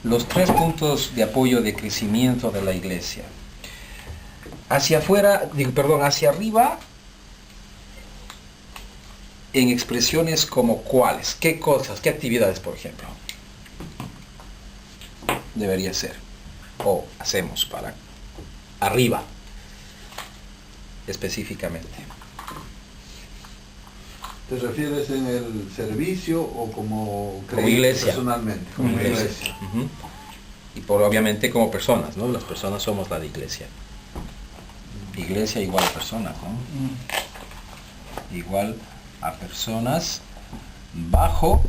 los 3 puntos de apoyo de crecimiento de la iglesia. Hacia afuera, hacia arriba, en expresiones como cuáles, qué cosas, qué actividades, por ejemplo, debería ser o hacemos para arriba específicamente. ¿Te refieres en el servicio o como iglesia? Personalmente. Como iglesia. Uh-huh. Y obviamente como personas, ¿no? Las personas somos la de iglesia. Iglesia igual a personas, ¿no? Igual a personas bajo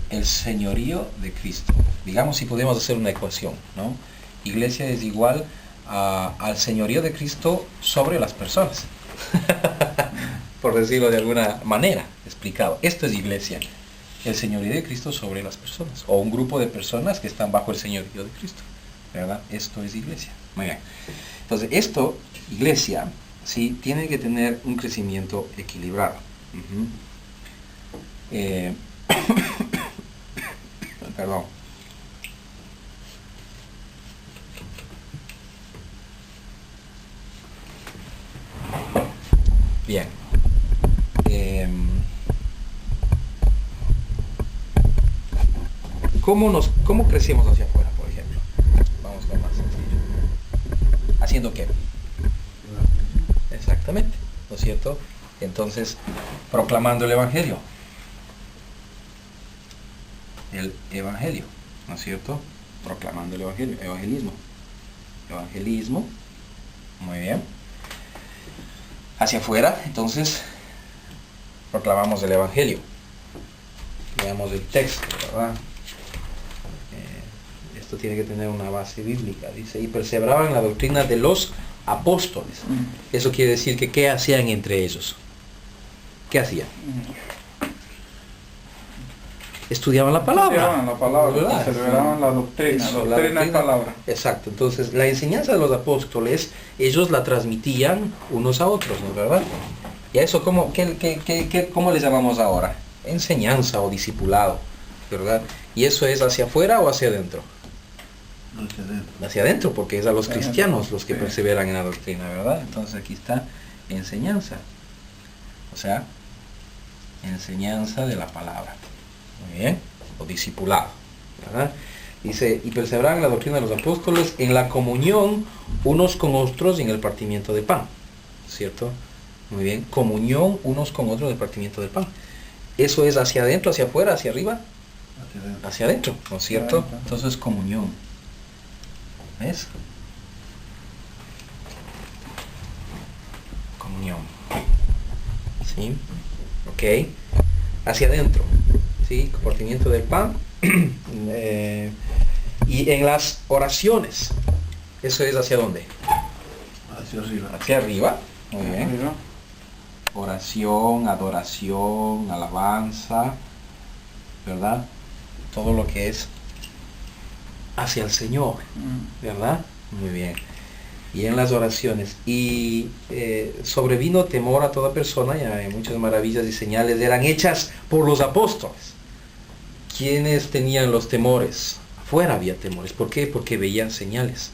el señorío de Cristo. Digamos, si podemos hacer una ecuación, ¿no? Iglesia es igual al señorío de Cristo sobre las personas. Por decirlo de alguna manera, explicado. Esto es iglesia. El señorío de Cristo sobre las personas. O un grupo de personas que están bajo el señorío de Cristo. ¿Verdad? Esto es iglesia. Muy bien. Entonces, iglesia, sí, tiene que tener un crecimiento equilibrado. Uh-huh. Perdón. Bien. ¿Cómo crecemos hacia afuera, por ejemplo? Vamos a lo más sencillo. ¿Haciendo qué? Exactamente, ¿no es cierto? Entonces, proclamando el Evangelio. El Evangelio, ¿no es cierto? Proclamando el Evangelio. Evangelismo. Muy bien. Hacia afuera, entonces, proclamamos el Evangelio. Veamos el texto, ¿verdad? Esto tiene que tener una base bíblica. Dice, y perseveraban en la doctrina de los apóstoles. Eso quiere decir que ¿qué hacían entre ellos? ¿Qué hacían? Estudiaban la palabra. Estudiaban la palabra, perseveraban la doctrina. Eso, doctrina es palabra. Exacto. Entonces, la enseñanza de los apóstoles, ellos la transmitían unos a otros, ¿no es verdad? ¿Y a eso cómo le llamamos ahora? Enseñanza o discipulado, ¿verdad? ¿Y eso es hacia afuera o hacia adentro? Hacia adentro, porque es a los cristianos los que perseveran en la doctrina, ¿verdad? Entonces aquí está enseñanza. O sea, enseñanza de la palabra. Muy bien. O discipulado, ¿verdad? Dice, y perseveraban en la doctrina de los apóstoles, en la comunión unos con otros y en el partimiento de pan. ¿Cierto? Muy bien. Comunión unos con otros en el partimiento del pan. Eso es hacia adentro, hacia afuera, hacia arriba. Hacia adentro, ¿no es cierto? Entonces comunión. ¿Ves? Comunión. ¿Sí? Ok. Hacia adentro. ¿Sí? Compartimiento del pan. Y en las oraciones. ¿Eso es hacia dónde? Hacia arriba. Hacia arriba. Muy bien. Oración, adoración, alabanza. ¿Verdad? Todo lo que es hacia el Señor, ¿verdad? Muy bien. Y en las oraciones, y sobrevino temor a toda persona, y muchas maravillas y señales eran hechas por los apóstoles. ¿Quiénes tenían los temores? Afuera había temores. ¿Por qué? Porque veían señales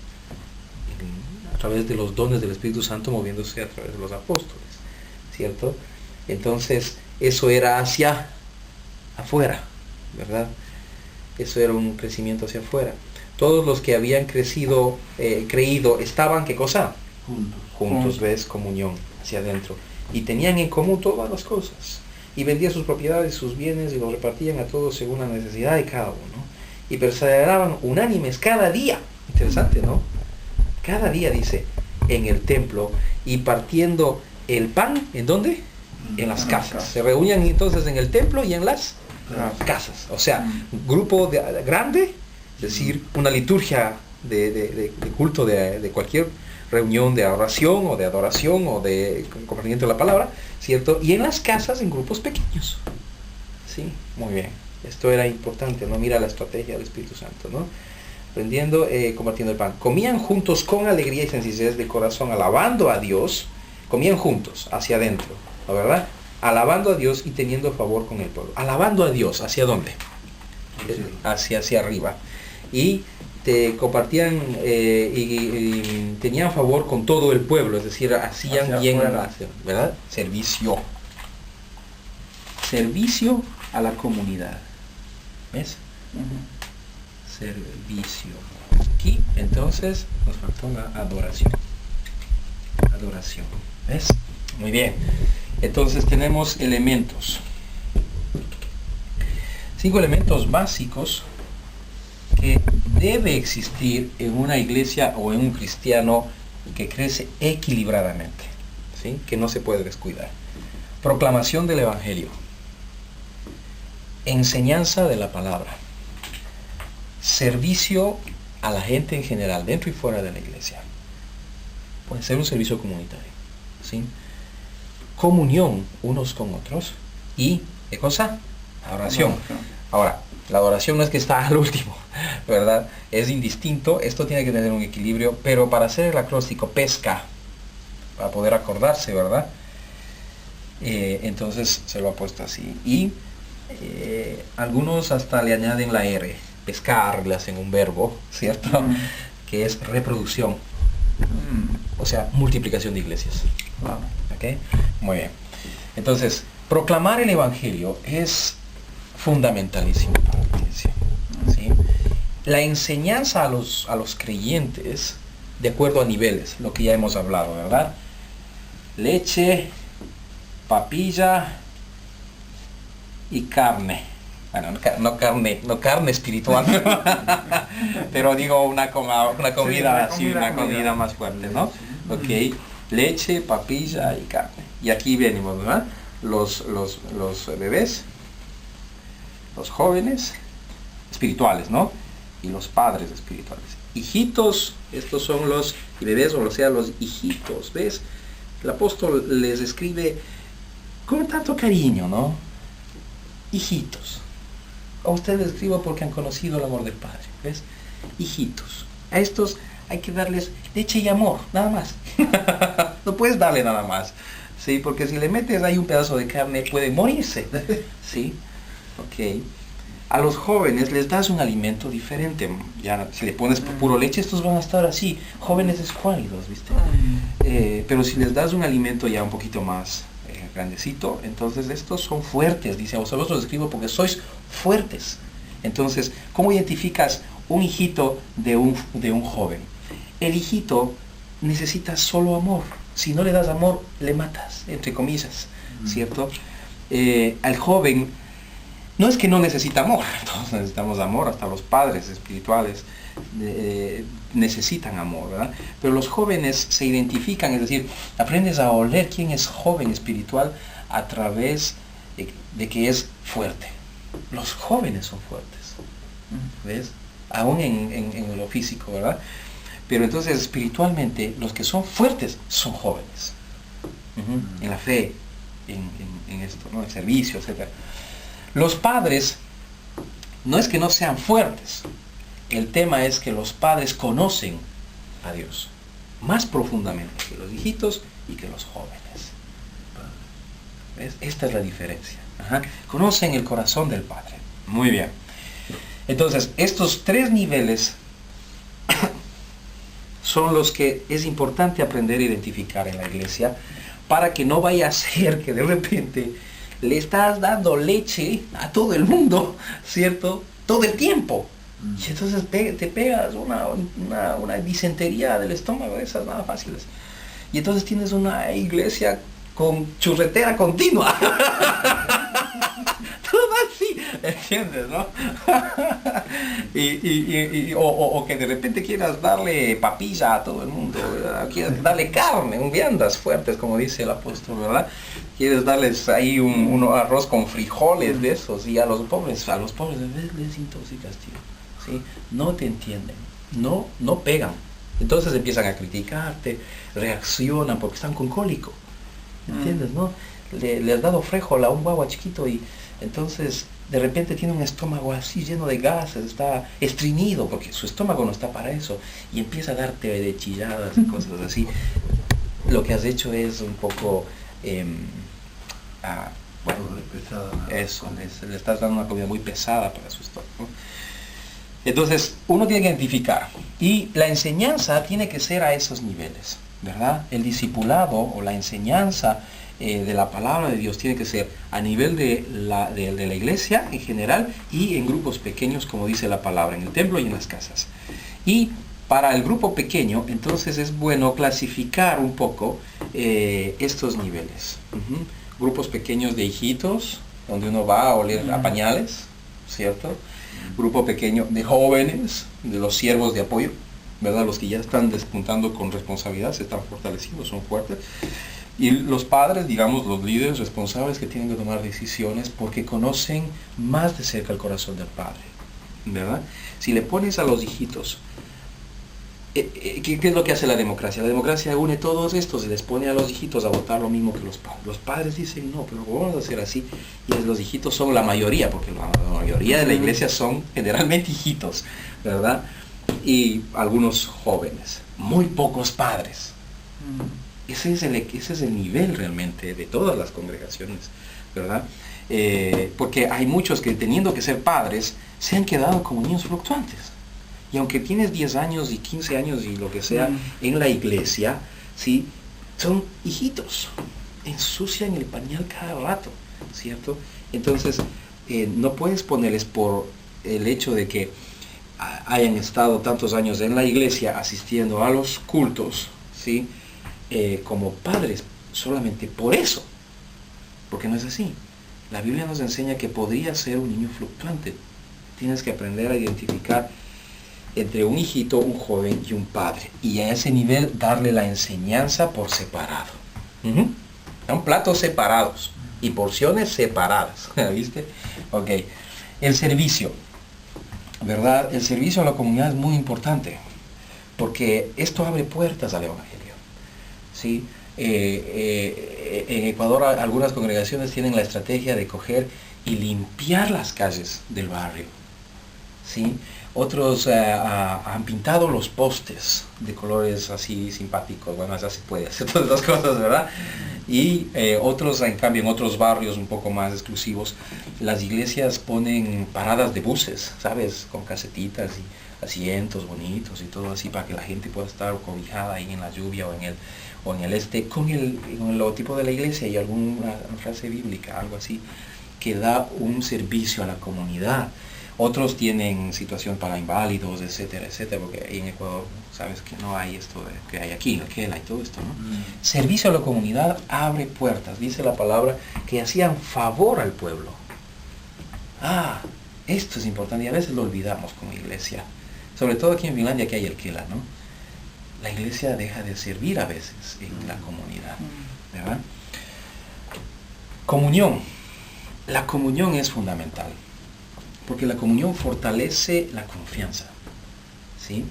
a través de los dones del Espíritu Santo moviéndose a través de los apóstoles, ¿cierto? Entonces, eso era hacia afuera, ¿verdad? Eso era un crecimiento hacia afuera. Todos los que habían creído, estaban, ¿qué cosa? Juntos, ¿ves? Comunión, hacia adentro. Y tenían en común todas las cosas. Y vendían sus propiedades, sus bienes, y los repartían a todos según la necesidad de cada uno. Y perseveraban unánimes cada día. Interesante, ¿no? Cada día, dice, en el templo, y partiendo el pan, ¿en dónde? En las casas. Se reunían entonces en el templo y en las casas. O sea, un grupo grande, es decir, una liturgia de culto de cualquier reunión de oración o de adoración o de compartimiento de la palabra, ¿cierto? Y en las casas en grupos pequeños. Sí, muy bien. Esto era importante, ¿no? Mira la estrategia del Espíritu Santo, ¿no? Aprendiendo, compartiendo el pan. Comían juntos con alegría y sencillez de corazón, alabando a Dios. Comían juntos, hacia adentro, ¿no, verdad? Alabando a Dios y teniendo favor con el pueblo. Alabando a Dios, ¿hacia dónde? Hacia arriba. Y compartían y tenían favor con todo el pueblo, es decir, hacían Hacia bien, afuera. ¿verdad? Servicio. Servicio a la comunidad. ¿Ves? Servicio. Aquí, entonces, nos faltó la adoración. Adoración. ¿Ves? Muy bien. Entonces tenemos elementos. 5 elementos básicos que debe existir en una iglesia o en un cristiano que crece equilibradamente, ¿sí? Que no se puede descuidar. Proclamación del Evangelio. Enseñanza de la palabra. Servicio a la gente en general, dentro y fuera de la iglesia. Puede ser un servicio comunitario, ¿sí? Comunión unos con otros y, ¿qué cosa? Oración. Ahora, la adoración no es que está al último, ¿verdad? Es indistinto, esto tiene que tener un equilibrio, pero para hacer el acróstico pesca, para poder acordarse, ¿verdad? Entonces se lo ha puesto así. Y algunos hasta le añaden la R, pescar, le hacen un verbo, ¿cierto? Que es reproducción, o sea, multiplicación de iglesias. ¿Ok? Muy bien. Entonces, proclamar el Evangelio es fundamentalísimo para la iglesia, ¿sí? La enseñanza a los creyentes, de acuerdo a niveles, lo que ya hemos hablado, ¿verdad? Leche, papilla y carne. Bueno, no carne espiritual, pero digo una comida así, una comida más fuerte, ¿no? Ok, leche, papilla y carne. Y aquí venimos, ¿verdad? Los bebés, los jóvenes espirituales, ¿no? Y los padres espirituales. Hijitos, estos son los bebés, o sea, los hijitos, ¿ves? El apóstol les escribe con tanto cariño, ¿no? Hijitos. A ustedes escribo porque han conocido el amor del Padre, ¿ves? Hijitos. A estos hay que darles leche y amor, nada más. No puedes darle nada más, ¿sí? Porque si le metes ahí un pedazo de carne, puede morirse, ¿sí? Ok. A los jóvenes les das un alimento diferente. Ya si le pones puro leche, estos van a estar así, jóvenes escuálidos, ¿viste? Pero si les das un alimento ya un poquito más grandecito, entonces estos son fuertes. Dice, a vosotros los escribo porque sois fuertes. Entonces, ¿cómo identificas un hijito de un joven? El hijito necesita solo amor. Si no le das amor, le matas, entre comillas, ¿cierto? Al joven, no es que no necesita amor, todos necesitamos amor, hasta los padres espirituales necesitan amor, ¿verdad? Pero los jóvenes se identifican, es decir, aprendes a oler quién es joven espiritual a través de que es fuerte. Los jóvenes son fuertes, ¿ves? Aún en lo físico, ¿verdad? Pero entonces espiritualmente los que son fuertes son jóvenes, en la fe, en esto, ¿no? En servicio, etc. Los padres no es que no sean fuertes, el tema es que los padres conocen a Dios más profundamente que los hijitos y que los jóvenes. ¿Ves? Esta es la diferencia. Conocen el corazón del Padre. Muy bien. Entonces, estos 3 niveles son los que es importante aprender a identificar en la iglesia para que no vaya a ser que de repente le estás dando leche a todo el mundo, ¿cierto? Todo el tiempo. Y entonces te pegas una disentería del estómago, esas nada fáciles. Y entonces tienes una iglesia con churretera continua. Todo así, ¿entiendes, no? O que de repente quieras darle papilla a todo el mundo, ¿verdad? Quieres darle carne, un viandas fuertes, como dice el apóstol, ¿verdad? Quieres darles ahí un arroz con frijoles de esos, y a los pobres les intoxicas, tío. ¿Sí? No te entienden, no pegan. Entonces empiezan a criticarte, reaccionan porque están con cólico. ¿Entiendes, no? Le has dado frijol a un guagua chiquito y entonces de repente tiene un estómago así lleno de gases, está estreñido porque su estómago no está para eso y empieza a darte de chilladas y cosas así. Lo que has hecho es un poco bueno, eso, le estás dando una comida muy pesada para su estómago. Entonces, uno tiene que identificar. Y la enseñanza tiene que ser a esos niveles, ¿verdad? El discipulado o la enseñanza de la palabra de Dios tiene que ser a nivel de la iglesia en general y en grupos pequeños, como dice la palabra, en el templo y en las casas. Y para el grupo pequeño, entonces es bueno clasificar un poco estos niveles. Grupos pequeños de hijitos, donde uno va a oler a pañales, ¿cierto? Grupo pequeño de jóvenes, de los siervos de apoyo, ¿verdad? Los que ya están despuntando con responsabilidad, se están fortaleciendo, son fuertes. Y los padres, digamos, los líderes responsables que tienen que tomar decisiones porque conocen más de cerca el corazón del padre, ¿verdad? Si le pones a los hijitos, ¿qué es lo que hace la democracia? La democracia une todos estos y les pone a los hijitos a votar lo mismo que los padres. Los padres dicen, no, pero vamos a hacer así. Y los hijitos son la mayoría, porque la mayoría de la iglesia son generalmente hijitos, ¿verdad? Y algunos jóvenes, muy pocos padres. Ese es el nivel realmente de todas las congregaciones, ¿verdad? Porque hay muchos que teniendo que ser padres, se han quedado como niños fluctuantes. Y aunque tienes 10 años y 15 años y lo que sea en la iglesia, ¿sí? Son hijitos, ensucian el pañal cada rato, ¿cierto? Entonces, no puedes ponerles por el hecho de que hayan estado tantos años en la iglesia asistiendo a los cultos, ¿sí? Como padres, solamente por eso, porque no es así. La Biblia nos enseña que podría ser un niño fluctuante. Tienes que aprender a identificar entre un hijito, un joven y un padre, y a ese nivel darle la enseñanza por separado. Son platos separados y porciones separadas. ¿Viste? Ok. El servicio, ¿verdad? El servicio a la comunidad es muy importante porque esto abre puertas al evangelio, ¿sí? En Ecuador algunas congregaciones tienen la estrategia de coger y limpiar las calles del barrio, ¿sí? Otros han pintado los postes de colores así simpáticos. Bueno, así se puede hacer todas las cosas, ¿verdad? Y otros, en cambio, en otros barrios un poco más exclusivos, las iglesias ponen paradas de buses, ¿sabes? Con casetitas y asientos bonitos y todo así para que la gente pueda estar cobijada ahí en la lluvia o en el con el logotipo de la iglesia y alguna frase bíblica, algo así, que da un servicio a la comunidad. Otros tienen situación para inválidos, etcétera, etcétera, porque ahí en Ecuador sabes que no hay esto que hay aquí, aquel, hay todo esto, ¿no? Servicio a la comunidad abre puertas, dice la palabra, que hacían favor al pueblo. Esto es importante y a veces lo olvidamos como iglesia, sobre todo aquí en Finlandia que hay el Kela, ¿no? La iglesia deja de servir a veces en la comunidad, ¿verdad? Comunión. La comunión es fundamental. Porque la comunión fortalece la confianza, ¿sí?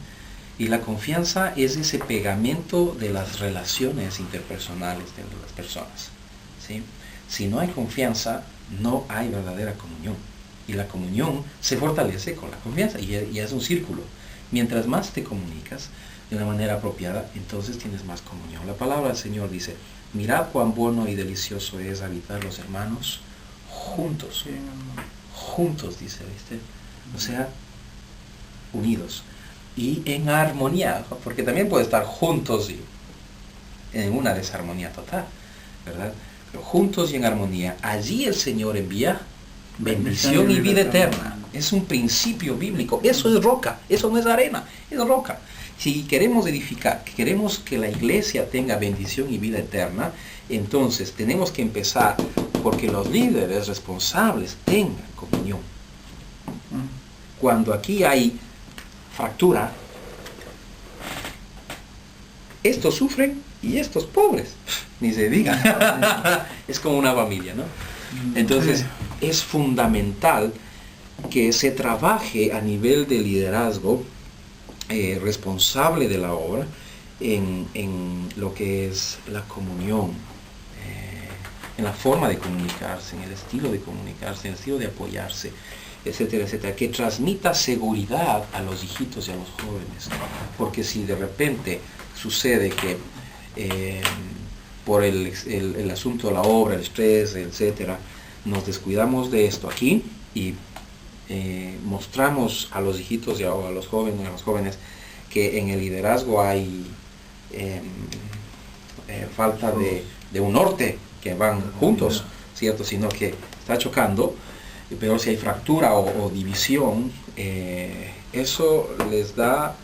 Y la confianza es ese pegamento de las relaciones interpersonales de las personas, ¿sí? Si no hay confianza, no hay verdadera comunión. Y la comunión se fortalece con la confianza y es un círculo. Mientras más te comunicas de una manera apropiada, entonces tienes más comunión. La palabra del Señor dice, mirad cuán bueno y delicioso es habitar los hermanos juntos. Juntos, dice, ¿viste? O sea, unidos y en armonía, porque también puede estar juntos y en una desarmonía total, ¿verdad? Pero juntos y en armonía, allí el Señor envía bendición y vida eterna. Es un principio bíblico, eso es roca, eso no es arena, es roca. Si queremos edificar, queremos que la iglesia tenga bendición y vida eterna, entonces tenemos que empezar porque los líderes responsables tengan comunión. Cuando aquí hay fractura, estos sufren y estos pobres, ni se diga. Es como una familia, ¿no? Entonces es fundamental que se trabaje a nivel de liderazgo responsable de la obra en lo que es la comunión, en la forma de comunicarse, en el estilo de comunicarse, en el estilo de apoyarse, etcétera, etcétera, que transmita seguridad a los hijitos y a los jóvenes, porque si de repente sucede que por el asunto de la obra, el estrés, etcétera, nos descuidamos de esto aquí y mostramos a los hijitos o a los jóvenes que en el liderazgo hay falta de un norte, que van juntos, ¿cierto? Sino que está chocando, pero si hay fractura o división, eso les da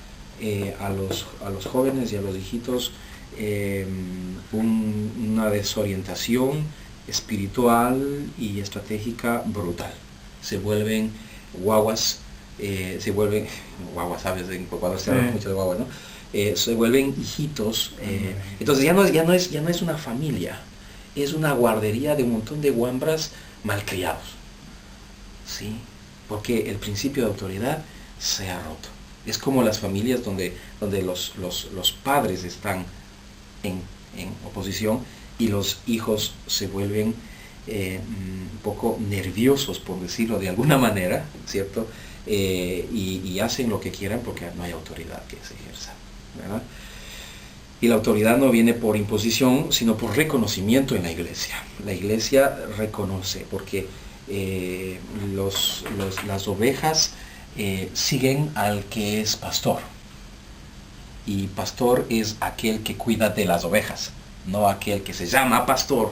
a los jóvenes y a los hijitos una desorientación espiritual y estratégica brutal. Se vuelven guaguas, ¿sabes? En Ecuador se habla mucho de guaguas, ¿no? Se vuelven hijitos, entonces ya no es una familia, es una guardería de un montón de guambras malcriados, ¿sí? Porque el principio de autoridad se ha roto. Es como las familias donde los padres están en oposición y los hijos se vuelven un poco nerviosos, por decirlo de alguna manera, ¿cierto? Y hacen lo que quieran porque no hay autoridad que se ejerza, ¿verdad? Y la autoridad no viene por imposición, sino por reconocimiento en la iglesia. La iglesia reconoce, porque las ovejas siguen al que es pastor. Y pastor es aquel que cuida de las ovejas, no aquel que se llama pastor,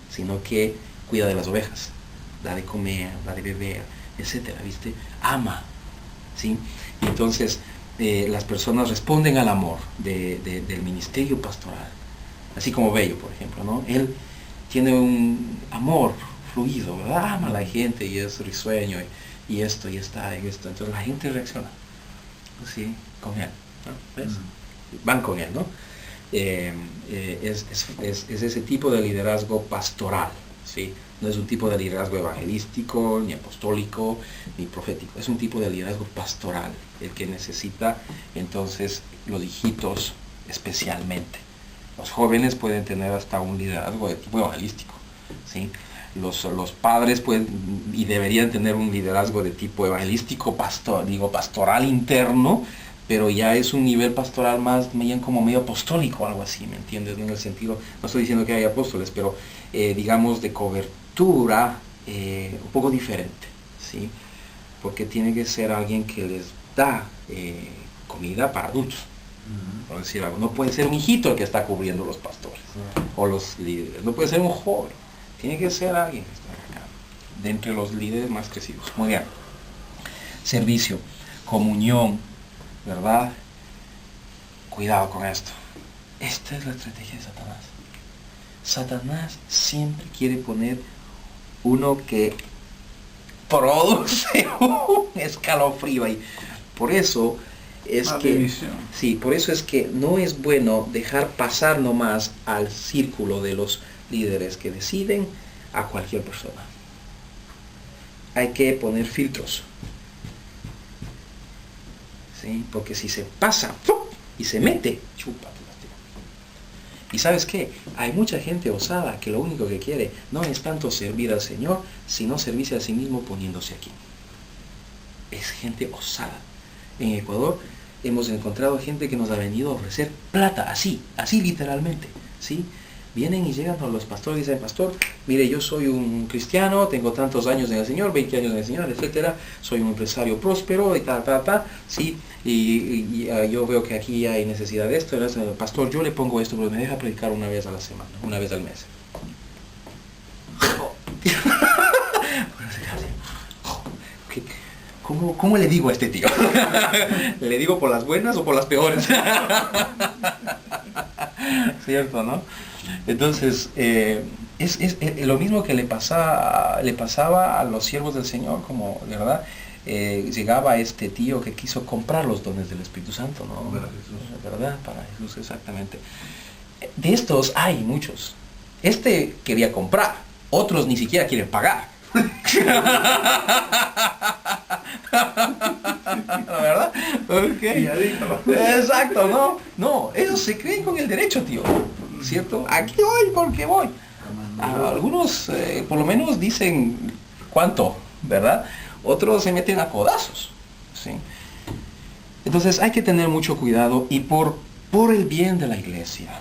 sino que cuida de las ovejas, da de comer, da de beber, etcétera, ¿viste? Ama, ¿sí? Y entonces las personas responden al amor del ministerio pastoral, así como Bello, por ejemplo, ¿no? Él tiene un amor fluido, ¿verdad? Ama a la gente y es risueño y esto y está en esto, entonces la gente reacciona, ¿sí? Con él, ¿no? ¿Ves? Van con él, ¿no? Es ese tipo de liderazgo pastoral, ¿sí? No es un tipo de liderazgo evangelístico, ni apostólico, ni profético. Es un tipo de liderazgo pastoral, el que necesita entonces los hijitos especialmente. Los jóvenes pueden tener hasta un liderazgo de tipo evangelístico, ¿sí? Los padres pueden y deberían tener un liderazgo de tipo evangelístico, pastoral interno, pero ya es un nivel pastoral más bien como medio apostólico, algo así, ¿me entiendes? En el sentido, no estoy diciendo que hay apóstoles, pero digamos de cobertura un poco diferente, ¿sí? Porque tiene que ser alguien que les da comida para adultos, por decir algo. No puede ser un hijito el que está cubriendo los pastores o los líderes, no puede ser un joven, tiene que ser alguien que está acá, de entre los líderes más crecidos. Muy bien. Servicio, comunión, ¿verdad? Cuidado con esto. Esta es la estrategia de Satanás. Satanás siempre quiere poner uno que produce un escalofrío ahí. Por eso es por eso es que no es bueno dejar pasar nomás al círculo de los líderes que deciden a cualquier persona. Hay que poner filtros. ¿Sí? Porque si se pasa y se mete, chúpate. Y ¿sabes qué? Hay mucha gente osada que lo único que quiere no es tanto servir al Señor, sino servirse a sí mismo poniéndose aquí. Es gente osada. En Ecuador hemos encontrado gente que nos ha venido a ofrecer plata, así literalmente, ¿sí? Vienen y llegan a los pastores y dicen: pastor, mire, yo soy un cristiano, tengo tantos años en el Señor, 20 años en el Señor, etcétera, soy un empresario próspero y sí, y yo veo que aquí hay necesidad de esto, pastor, yo le pongo esto, pero me deja predicar una vez a la semana, una vez al mes. ¿Cómo le digo a este tío? ¿Le digo por las buenas o por las peores? ¿Cierto, no? Entonces, es lo mismo que le pasaba a los siervos del Señor, como, ¿verdad? Llegaba este tío que quiso comprar los dones del Espíritu Santo, ¿no? ¿Verdad? Para Jesús, exactamente. De estos hay muchos. Este quería comprar, otros ni siquiera quieren pagar. ¿Verdad? Okay. Exacto, no, ellos se creen con el derecho, tío, ¿cierto? Aquí voy porque voy. Algunos por lo menos dicen cuánto, ¿verdad? Otros se meten a codazos, ¿sí? Entonces hay que tener mucho cuidado y por el bien de la iglesia.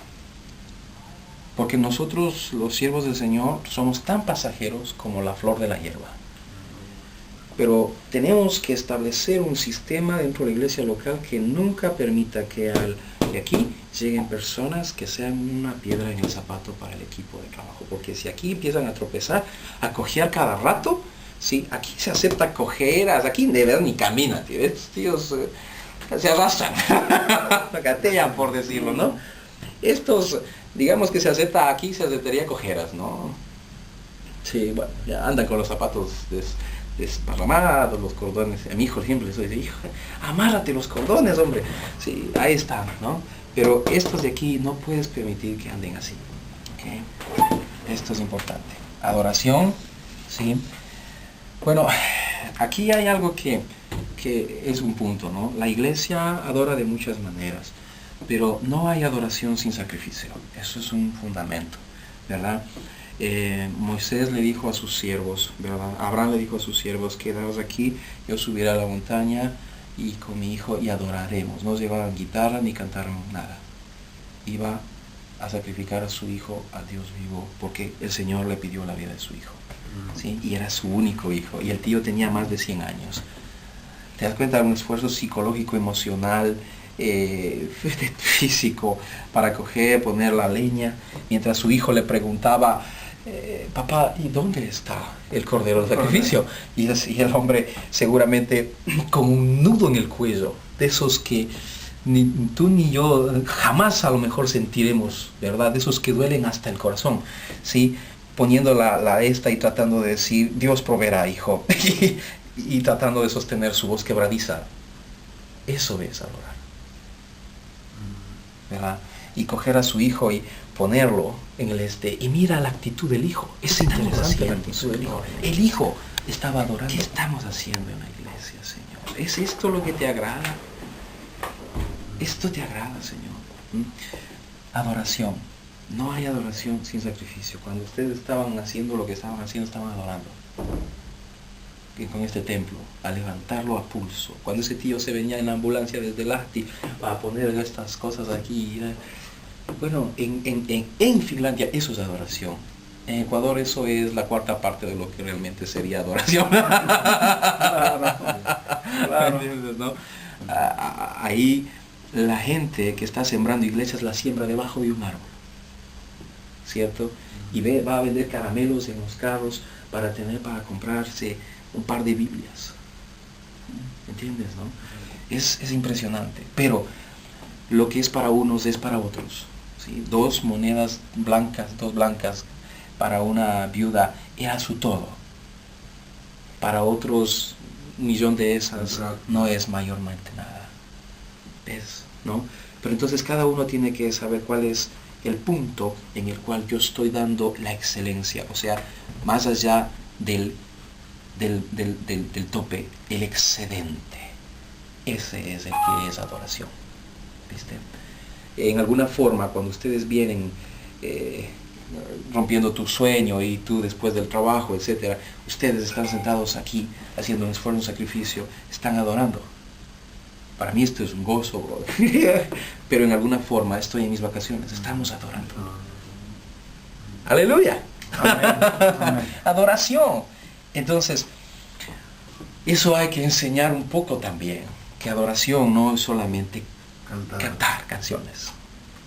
Porque nosotros, los siervos del Señor, somos tan pasajeros como la flor de la hierba. Pero tenemos que establecer un sistema dentro de la iglesia local que nunca permita que de aquí lleguen personas que sean una piedra en el zapato para el equipo de trabajo. Porque si aquí empiezan a tropezar, a cojear cada rato, ¿sí? Aquí se acepta cojeras, aquí de verdad ni caminan, tío. Estos tíos se arrastran, gatean por decirlo, ¿no? Estos, digamos que se acepta aquí, se aceptaría cojeras, ¿no? Sí, bueno, ya andan con los zapatos desparramados, los cordones. A mi hijo siempre les dice, hijo, amárrate los cordones, hombre. Sí, ahí están, ¿no? Pero estos de aquí no puedes permitir que anden así, ¿ok? Esto es importante. Adoración, ¿sí? Bueno, aquí hay algo que es un punto, ¿no? La iglesia adora de muchas maneras, pero no hay adoración sin sacrificio. Eso es un fundamento, ¿verdad? Moisés le dijo a sus siervos, ¿verdad? Abraham le dijo a sus siervos, quedaos aquí, yo subiré a la montaña y con mi hijo y adoraremos. No llevaban guitarra ni cantaron nada. Iba a sacrificar a su hijo a Dios vivo porque el Señor le pidió la vida de su hijo, ¿sí? Y era su único hijo y el tío tenía más de 100 años. ¿Te das cuenta de un esfuerzo psicológico, emocional, físico para poner la leña, mientras su hijo le preguntaba, papá, ¿y dónde está el cordero del sacrificio? Y el hombre seguramente con un nudo en el cuello, de esos que ni tú ni yo jamás a lo mejor sentiremos, ¿verdad? De esos que duelen hasta el corazón, ¿sí? Poniendo la esta y tratando de decir, Dios proveerá, hijo, y tratando de sostener su voz quebradiza. Eso es adorar, ¿verdad? Y coger a su hijo y ponerlo en el y mira la actitud del hijo. Es interesante la actitud del hijo. El hijo estaba adorando. ¿Qué estamos haciendo en la iglesia, Señor? ¿Es esto lo que te agrada? ¿Esto te agrada, Señor? Adoración. No hay adoración sin sacrificio. Cuando ustedes estaban haciendo lo que estaban haciendo, estaban adorando. Y con este templo, a levantarlo a pulso. Cuando ese tío se venía en la ambulancia desde Lahti a poner estas cosas aquí. Bueno, en Finlandia eso es adoración. En Ecuador eso es la cuarta parte de lo que realmente sería adoración. Claro. ¿No? Ahí la gente que está sembrando iglesias la siembra debajo de un árbol, ¿cierto? Y va a vender caramelos en los carros para comprarse un par de Biblias. ¿Entiendes, no? Es impresionante. Pero lo que es para unos es para otros, ¿sí? 2 monedas blancas, 2 blancas para una viuda era su todo. Para otros, 1.000.000 de esas no es mayormente nada. ¿Ves? ¿No? Pero entonces cada uno tiene que saber cuál es el punto en el cual yo estoy dando la excelencia. O sea, más allá del tope, el excedente. Ese es el que es adoración. ¿Viste? En alguna forma, cuando ustedes vienen rompiendo tu sueño y tú después del trabajo, etcétera, ustedes están sentados aquí haciendo un esfuerzo, un sacrificio, están adorando. Para mí esto es un gozo, brother. Pero en alguna forma estoy en mis vacaciones, estamos adorando. ¡Aleluya! Amén. Adoración. Entonces, eso hay que enseñar un poco también, que adoración no es solamente cantar canciones,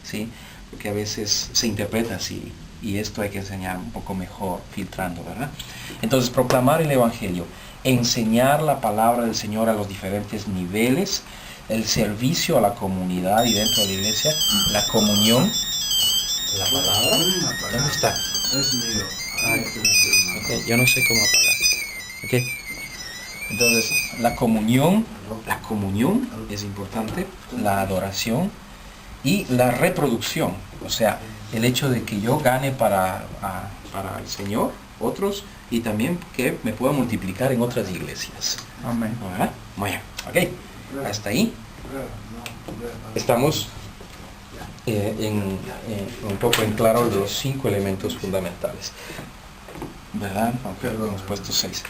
¿sí? Porque a veces se interpreta así, y esto hay que enseñar un poco mejor, filtrando, ¿verdad? Entonces, proclamar el Evangelio, enseñar la palabra del Señor a los diferentes niveles, el servicio a la comunidad y dentro de la iglesia, la comunión, la palabra, ¿dónde está? Es mío. Okay, yo no sé cómo apagar. Okay. Entonces, la comunión es importante, la adoración y la reproducción. O sea, el hecho de que yo gane para el Señor, otros, y también que me pueda multiplicar en otras iglesias. Amén. ¿Verdad? Muy bien. Ok. Hasta ahí. Estamos un poco en claro de los 5 elementos fundamentales. ¿Verdad? Aunque hemos puesto 6.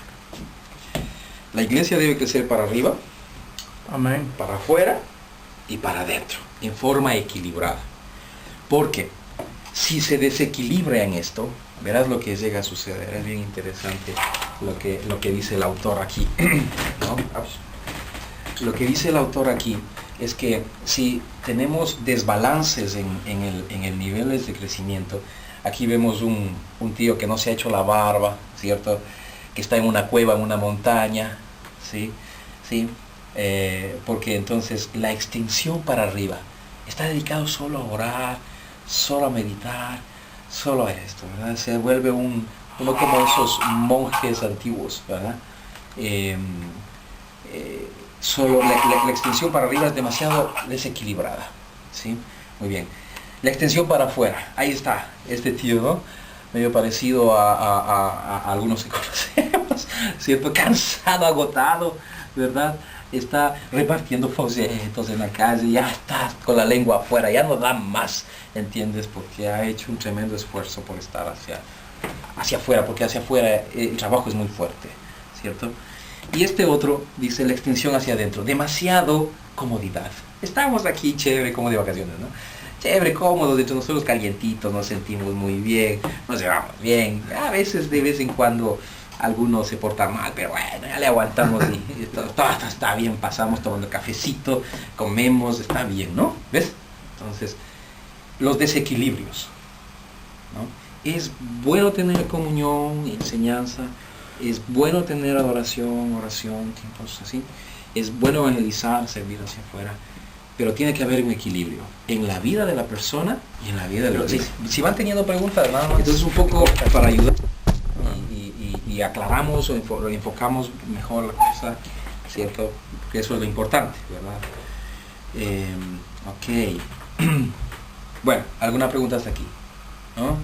La iglesia debe crecer para arriba, Amén. para afuera y para adentro, en forma equilibrada. Porque si se desequilibra en esto, Verás lo que llega a suceder. Es bien interesante lo que dice el autor aquí, ¿no? Lo que dice el autor aquí es que si tenemos desbalances en el niveles de crecimiento, aquí vemos un tío que no se ha hecho la barba, ¿cierto? Que está en una cueva, en una montaña, ¿sí? ¿Sí? Porque entonces la extensión para arriba está dedicado solo a orar, solo a meditar, solo a esto, ¿verdad? Se vuelve uno como esos monjes antiguos, ¿verdad? Solo la extensión para arriba es demasiado desequilibrada, ¿sí? Muy bien. La extensión para afuera, ahí está, este tío, ¿no? Medio parecido a algunos que conocemos, ¿cierto? Cansado, agotado, ¿verdad? Está repartiendo folletos en la calle, ya está con la lengua afuera, ya no da más, ¿entiendes? Porque ha hecho un tremendo esfuerzo por estar hacia afuera, porque hacia afuera el trabajo es muy fuerte, ¿cierto? Y este otro dice la extensión hacia adentro, demasiado comodidad. Estamos aquí chévere, como de vacaciones, ¿no? Chévere, cómodos, dentro de nosotros calientitos, nos sentimos muy bien, nos llevamos bien. A veces, de vez en cuando, algunos se portan mal, pero bueno, ya le aguantamos y todo está bien, pasamos tomando cafecito, comemos, está bien, ¿no? ¿Ves? Entonces, los desequilibrios, ¿no? Es bueno tener comunión, enseñanza, es bueno tener adoración, oración, tiempos así, es bueno evangelizar, servir hacia afuera, pero tiene que haber un equilibrio en la vida de la persona y en la vida de los demás. Si van teniendo preguntas, nada más. Entonces un poco para ayudar y aclaramos o enfocamos mejor la cosa, ¿cierto? Porque eso es lo importante, ¿verdad? Ok. Bueno, ¿alguna pregunta hasta aquí? ¿No?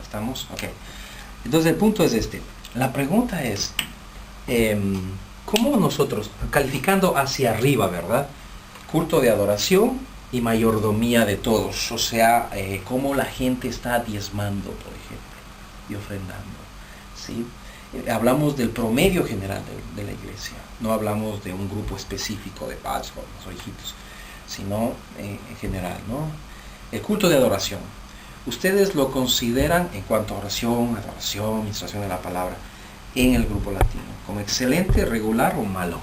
¿Estamos? Ok. Entonces el punto es este. La pregunta es, ¿cómo nosotros, calificando hacia arriba, ¿verdad? Culto de adoración y mayordomía de todos, o sea, cómo la gente está diezmando, por ejemplo, y ofrendando, ¿sí? Hablamos del promedio general de la iglesia, no hablamos de un grupo específico de pastores o hijitos, sino en general, ¿no? El culto de adoración, ¿ustedes lo consideran en cuanto a oración, adoración, administración de la palabra, en el grupo latino, como excelente, regular o malo?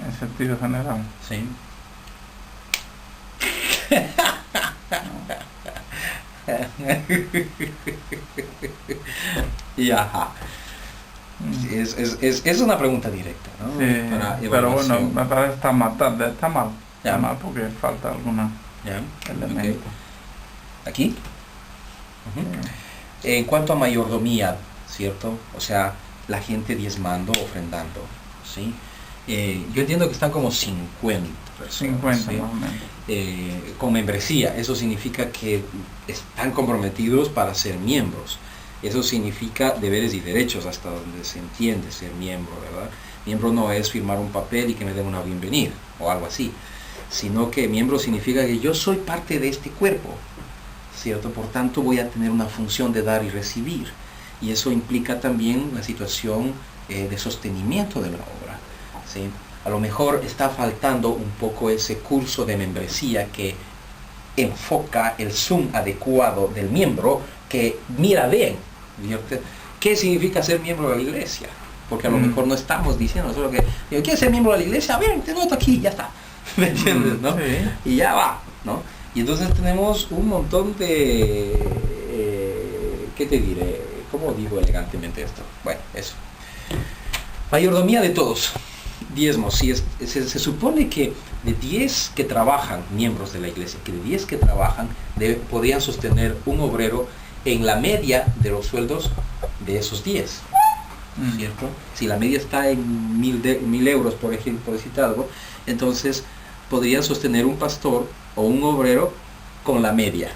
En sentido general. Sí. Y ajá. Es una pregunta directa, ¿no? Sí, pero bueno, evaluación. me parece que está mal. Ya. Está mal porque falta alguna ¿Ya? elemento. Ok. ¿Aquí? Ujú. En cuanto a mayordomía, ¿cierto? O sea, la gente diezmando, ofrendando, ¿sí? Yo entiendo que están como 50 personas, 50 ¿sí? más o menos. Con membresía. Eso significa que están comprometidos para ser miembros. Eso significa deberes y derechos, hasta donde se entiende ser miembro, ¿verdad? Miembro no es firmar un papel y que me den una bienvenida o algo así, sino que miembro significa que yo soy parte de este cuerpo, ¿cierto? Por tanto voy a tener una función de dar y recibir, y eso implica también la situación de sostenimiento de la obra, ¿sí? A lo mejor está faltando un poco ese curso de membresía que enfoca el zoom adecuado del miembro, que mira bien, ¿cierto? ¿Qué significa ser miembro de la iglesia? Porque a lo mejor no estamos diciendo, solo que, ¿quieres ser miembro de la iglesia? Bien, te noto aquí, ya está. ¿Me entiendes, no? Sí. Y ya va, ¿no? Y entonces tenemos un montón de... ¿qué te diré? ¿Cómo digo elegantemente esto? Bueno, eso. Mayordomía de todos. Diezmos. Si se supone que de 10 que trabajan, miembros de la iglesia, que de 10 que trabajan, podrían sostener un obrero en la media de los sueldos de esos 10. ¿Cierto? Si la media está en 1000 euros, por ejemplo, por decirte algo, entonces podrían sostener un pastor o un obrero con la media,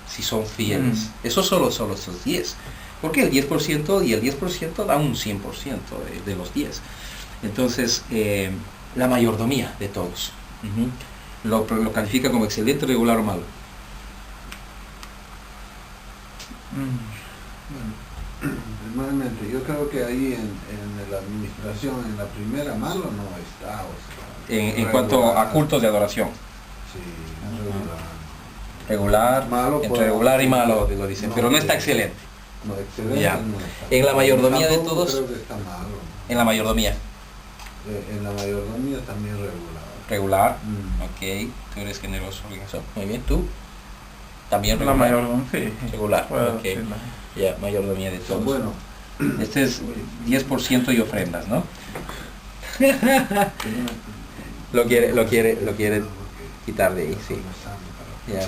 si son fieles. Eso solo son esos 10. Porque el 10% y el 10% da un 100% de los 10. Entonces, la mayordomía de todos. Lo califica como excelente, regular o malo. Normalmente, yo creo que ahí en la administración, en la primera, malo no está. O sea, En cuanto a cultos de adoración. Sí, regular. Regular, Malo, entre pues, regular y malo, sí, lo dicen, no, pero no está sí. excelente. No, excelente. Ya. No está. En la mayordomía de Tampoco todos, creo que está malo. en la mayordomía, En la mayordomía también regular. regular, Mm. ok, tú eres generoso en eso, muy bien, tú, también La regular, mayordomía, sí. regular, Puedo ok, decirlo. ya, mayordomía de todos. Bueno, Este es 10% y ofrendas, ¿no? Lo quiere quitar de ahí, sí. Ya.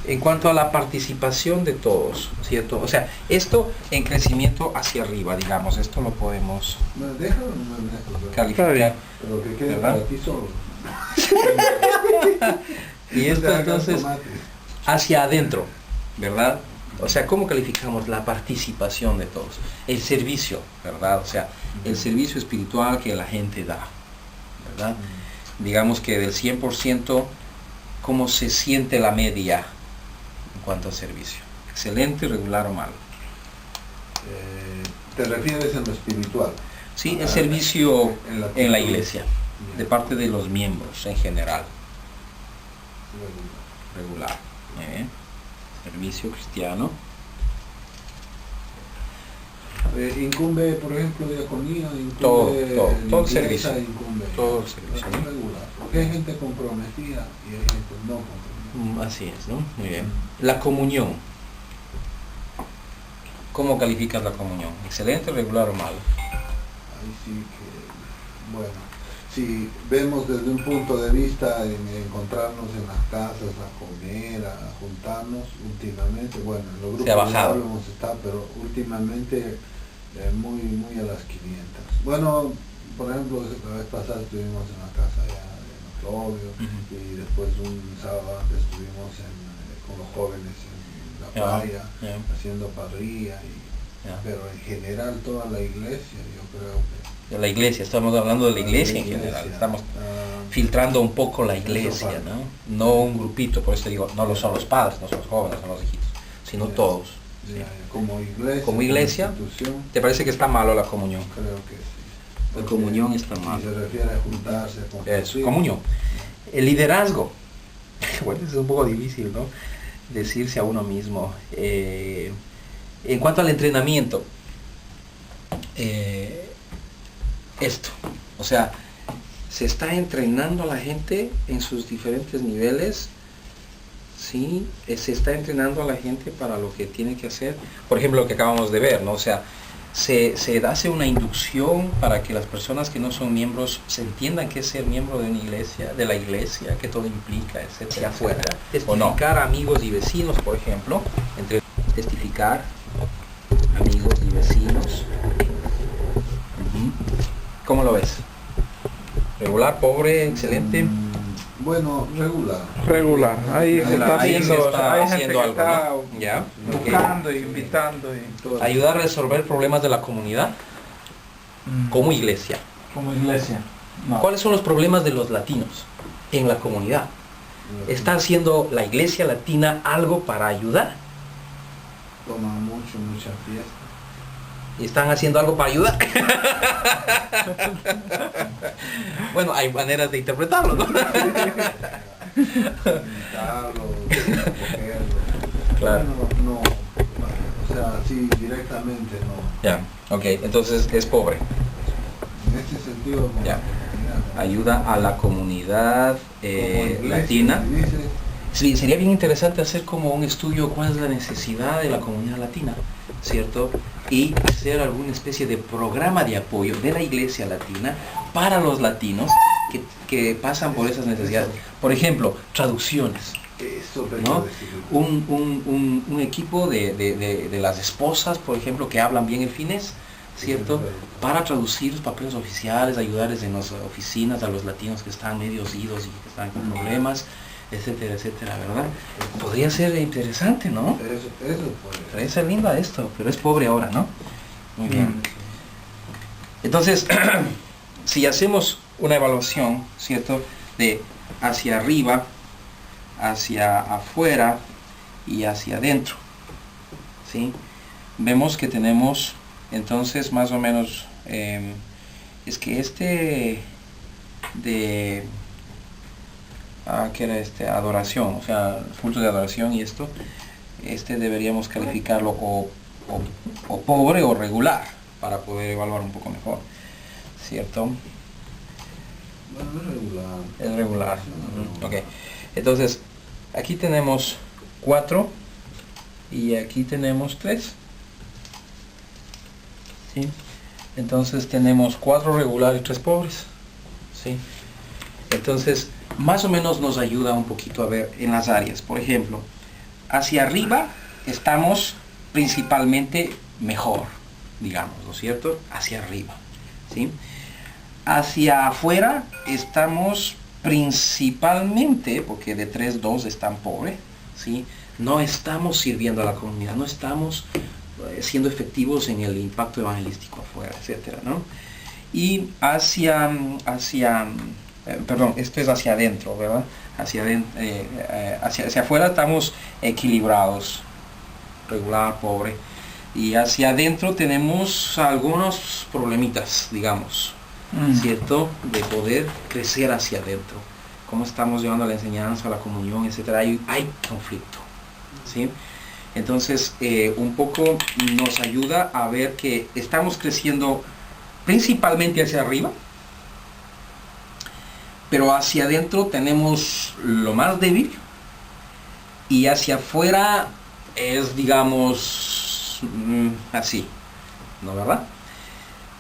En cuanto a la participación de todos, ¿cierto? O sea, esto en crecimiento hacia arriba, digamos, esto lo podemos Déjalo, calificar. bien. pero que quede ¿Verdad? para ti solo. Y esto No te hagas entonces tomate. hacia adentro, ¿verdad? O sea, ¿cómo calificamos la participación de todos? El servicio, ¿verdad? O sea, el servicio espiritual que la gente da, ¿verdad? Digamos que del 100%, ¿cómo se siente la media en cuanto a servicio? ¿Excelente, regular o malo? Te refieres en lo espiritual. Sí, el servicio en la iglesia, Bien. de parte de los miembros en general, Regular. regular. Muy bien. Servicio cristiano. Incumbe, por ejemplo, diaconía, incumbe Todo el limpieza, servicio. incumbe Todo el servicio, ¿no? regular. Porque hay gente comprometida y hay gente no comprometida. Así es, ¿no? Muy bien. La comunión. ¿Cómo calificas la comunión? ¿Excelente, regular o malo? Ahí sí que, bueno, si vemos desde un punto de vista en encontrarnos en las casas, a comer, a juntarnos, últimamente, bueno, en los grupos Se ha bajado. de hemos estado, pero últimamente muy a las 500. Bueno, por ejemplo, la vez pasada estuvimos en la casa ya de nuestro obvio, y después un sábado antes estuvimos con los jóvenes en la playa, haciendo parrilla, pero en general toda la iglesia, yo creo que... De la iglesia, estamos hablando de la iglesia en general, estamos filtrando un poco la iglesia, ¿no? No un grupito, por eso digo, no lo son los padres, no son los jóvenes, son los hijitos, sino todos. Ya, ¿sí? Como iglesia, institución, ¿te parece que está malo la comunión? creo que sí. La Porque comunión está mal. Si se refiere a juntarse, a Eso, compartir. comunión. El liderazgo. Bueno, es un poco difícil, ¿no? Decirse a uno mismo. En cuanto al entrenamiento, esto, o sea, se está entrenando a la gente en sus diferentes niveles, ¿sí? Se está entrenando a la gente para lo que tiene que hacer. Por ejemplo, lo que acabamos de ver, ¿no? O sea, se hace una inducción para que las personas que no son miembros se entiendan qué es ser miembro de una iglesia, de la iglesia, qué todo implica, etcétera, afuera. Testificar a amigos y vecinos, por ejemplo, entre testificar amigos y vecinos. ¿Cómo lo ves? ¿Regular, pobre, excelente? Bueno, regular. Regular. Ahí se está Ahí se haciendo, está hay gente haciendo que algo, está ¿no? Ya, ok. buscando y invitando y Ayudar a resolver problemas de la comunidad como iglesia. como iglesia. No. ¿Cuáles son los problemas de los latinos en la comunidad? ¿Está haciendo la iglesia latina algo para ayudar? Toma mucha fiesta. ¿Y están haciendo algo para ayudar? Bueno, hay maneras de interpretarlo, ¿no? Invitarlo, cogerlo. Claro. No, o sea, sí, directamente no. Ya, ok, entonces es pobre. En este sentido, como Ya. comunidad, Ayuda a la comunidad como iglesia, latina. se dice, Sí, sería bien interesante hacer como un estudio cuál es la necesidad de la comunidad latina, ¿cierto? Y hacer alguna especie de programa de apoyo de la iglesia latina para los latinos que pasan por esas necesidades. Por ejemplo, traducciones, eso ¿no? decir. Un equipo de las esposas, por ejemplo, que hablan bien el finés, ¿cierto? Para traducir los papeles oficiales, ayudarles en las oficinas a los latinos que están medios idos y que están con problemas, etcétera, etcétera, ¿verdad? Podría ser interesante, ¿no? Eso puede. Podría ser linda esto, pero es pobre ahora, ¿no? Muy bien. Entonces, si hacemos una evaluación, ¿cierto? De hacia arriba, hacia afuera y hacia adentro, ¿sí? Vemos que tenemos, entonces, más o menos, es que este de que era adoración, o sea, culto de adoración, y esto, deberíamos calificarlo o pobre o regular para poder evaluar un poco mejor, ¿cierto? Bueno, es regular. Es regular. Ok. Entonces, aquí tenemos 4 y aquí tenemos 3. ¿Sí? Entonces tenemos 4 regular y 3 pobres. ¿Sí? Entonces, más o menos nos ayuda un poquito a ver en las áreas. Por ejemplo, hacia arriba estamos principalmente mejor, digamos, ¿no es cierto? Hacia arriba. ¿Sí? Hacia afuera estamos principalmente, porque de 3-2 están pobres, ¿sí? No estamos sirviendo a la comunidad, no estamos siendo efectivos en el impacto evangelístico afuera, etcétera, ¿no? Y perdón, esto es hacia adentro, ¿verdad? Hacia afuera estamos equilibrados, regular, pobre. Y hacia adentro tenemos algunos problemitas, digamos, ¿cierto? De poder crecer hacia adentro. Cómo estamos llevando la enseñanza, la comunión, etcétera. Hay conflicto, ¿sí? Entonces, un poco nos ayuda a ver que estamos creciendo principalmente hacia arriba, pero hacia adentro tenemos lo más débil, y hacia afuera es, digamos, así, ¿no, verdad?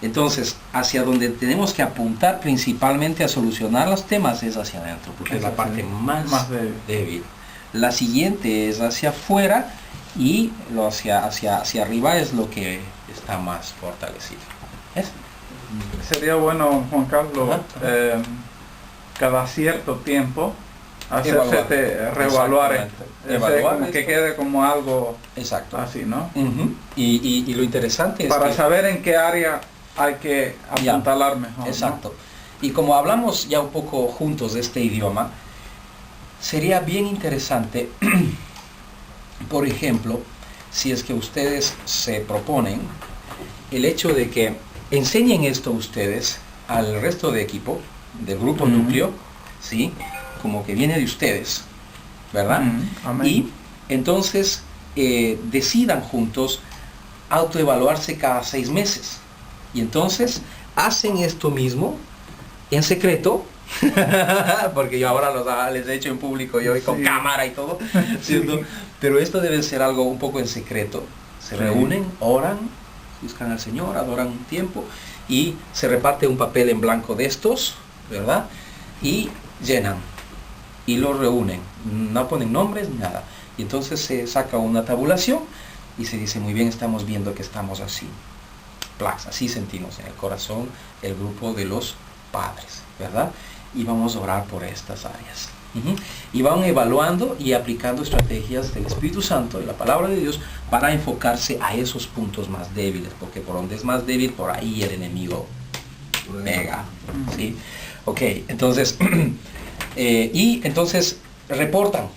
Entonces, hacia donde tenemos que apuntar principalmente a solucionar los temas es hacia adentro, porque es la parte más débil. La siguiente es hacia afuera, y lo hacia arriba es lo que está más fortalecido. ¿Es? Sería bueno, Juan Carlos, cada cierto tiempo hacerse reevaluar, como que quede como algo exacto, así, ¿no? Y lo interesante es para que, saber en qué área hay que apuntalar mejor. Exacto. ¿no? Y como hablamos ya un poco juntos de este idioma, sería bien interesante, por ejemplo, si es que ustedes se proponen el hecho de que enseñen esto ustedes al resto de equipo, del grupo núcleo, ¿sí? Como que viene de ustedes, ¿verdad? Amén. Y entonces decidan juntos autoevaluarse cada 6 meses. Y entonces hacen esto mismo en secreto, porque yo ahora les he hecho en público, yo con cámara y todo, ¿cierto? Pero esto debe ser algo un poco en secreto. Se reúnen, oran, buscan al Señor, adoran un tiempo, y se reparte un papel en blanco de estos, ¿verdad? Y llenan, y lo reúnen, no ponen nombres ni nada. Y entonces se saca una tabulación y se dice, muy bien, estamos viendo que estamos así. Así sentimos en el corazón el grupo de los padres, ¿verdad? Y vamos a orar por estas áreas. Y van evaluando y aplicando estrategias del Espíritu Santo y la palabra de Dios para enfocarse a esos puntos más débiles, porque por donde es más débil, por ahí el enemigo pega, ¿sí? Ok, entonces, y entonces reportan,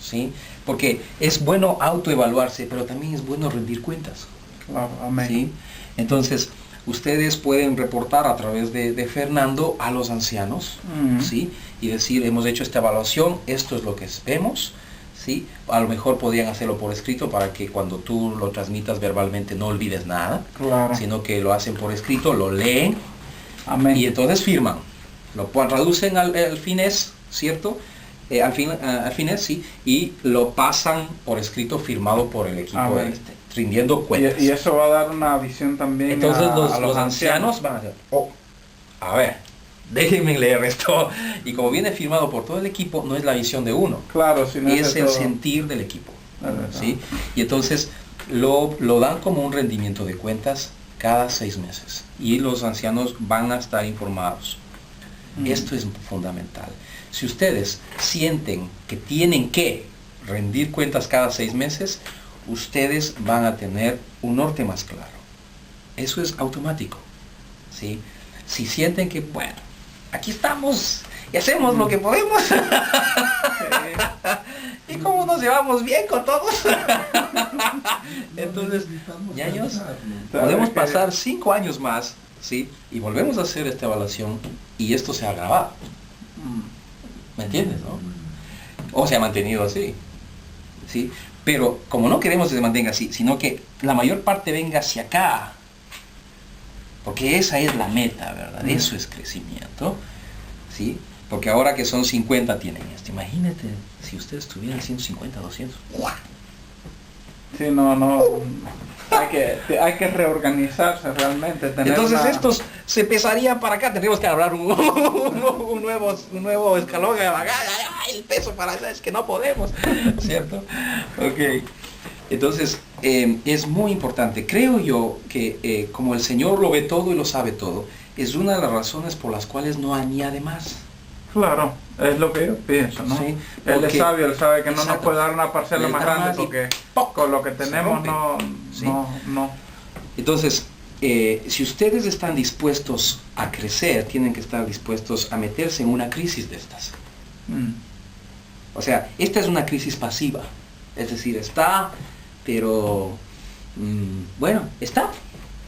¿sí? Porque es bueno autoevaluarse, pero también es bueno rendir cuentas. Claro, amén. ¿Sí? Entonces, ustedes pueden reportar a través de Fernando a los ancianos, ¿sí? Y decir, hemos hecho esta evaluación, esto es lo que vemos, ¿sí? A lo mejor podrían hacerlo por escrito para que cuando tú lo transmitas verbalmente no olvides nada, claro, sino que lo hacen por escrito, lo leen, amén, y entonces firman, lo traducen al finés, ¿cierto? Al finés, sí, y lo pasan por escrito firmado por el equipo rindiendo cuentas. Y eso va a dar una visión también. Entonces a los ancianos van a decir, a ver, déjenme leer esto. Y como viene firmado por todo el equipo, no es la visión de uno, claro, sino es el todo sentir del equipo, ¿sí? Y entonces lo dan como un rendimiento de cuentas cada 6 meses. Y los ancianos van a estar informados. Esto es fundamental. Si ustedes sienten que tienen que rendir cuentas cada 6 meses, ustedes van a tener un norte más claro. Eso es automático, ¿sí? Si sienten que, bueno, aquí estamos y hacemos lo que podemos, y como nos llevamos bien con todos, entonces, ñaños, podemos pasar 5 años más, ¿sí? Y volvemos a hacer esta evaluación y esto se ha grabado. ¿Me entiendes, no? O se ha mantenido así, ¿sí? Pero como no queremos que se mantenga así, sino que la mayor parte venga hacia acá, porque esa es la meta, ¿verdad? Eso es crecimiento, ¿sí? Porque ahora que son 50 tienen esto. Imagínate si ustedes tuvieran 150, 200. ¡Guau! Sí, no. Hay que reorganizarse realmente. Entonces estos se pesarían para acá. Tendríamos que hablar un nuevo escalón. El peso para allá es que no podemos, ¿cierto? Ok. Entonces es muy importante. Creo yo que como el Señor lo ve todo y lo sabe todo, es una de las razones por las cuales no añade más. Claro, es lo que yo pienso, ¿no? Sí, él es sabio, él sabe que no nos puede dar una parcela Le más da grande más y porque ¡poc! con lo que tenemos Sí. no. Entonces, si ustedes están dispuestos a crecer, tienen que estar dispuestos a meterse en una crisis de estas. O sea, esta es una crisis pasiva. Es decir, está, pero bueno, está.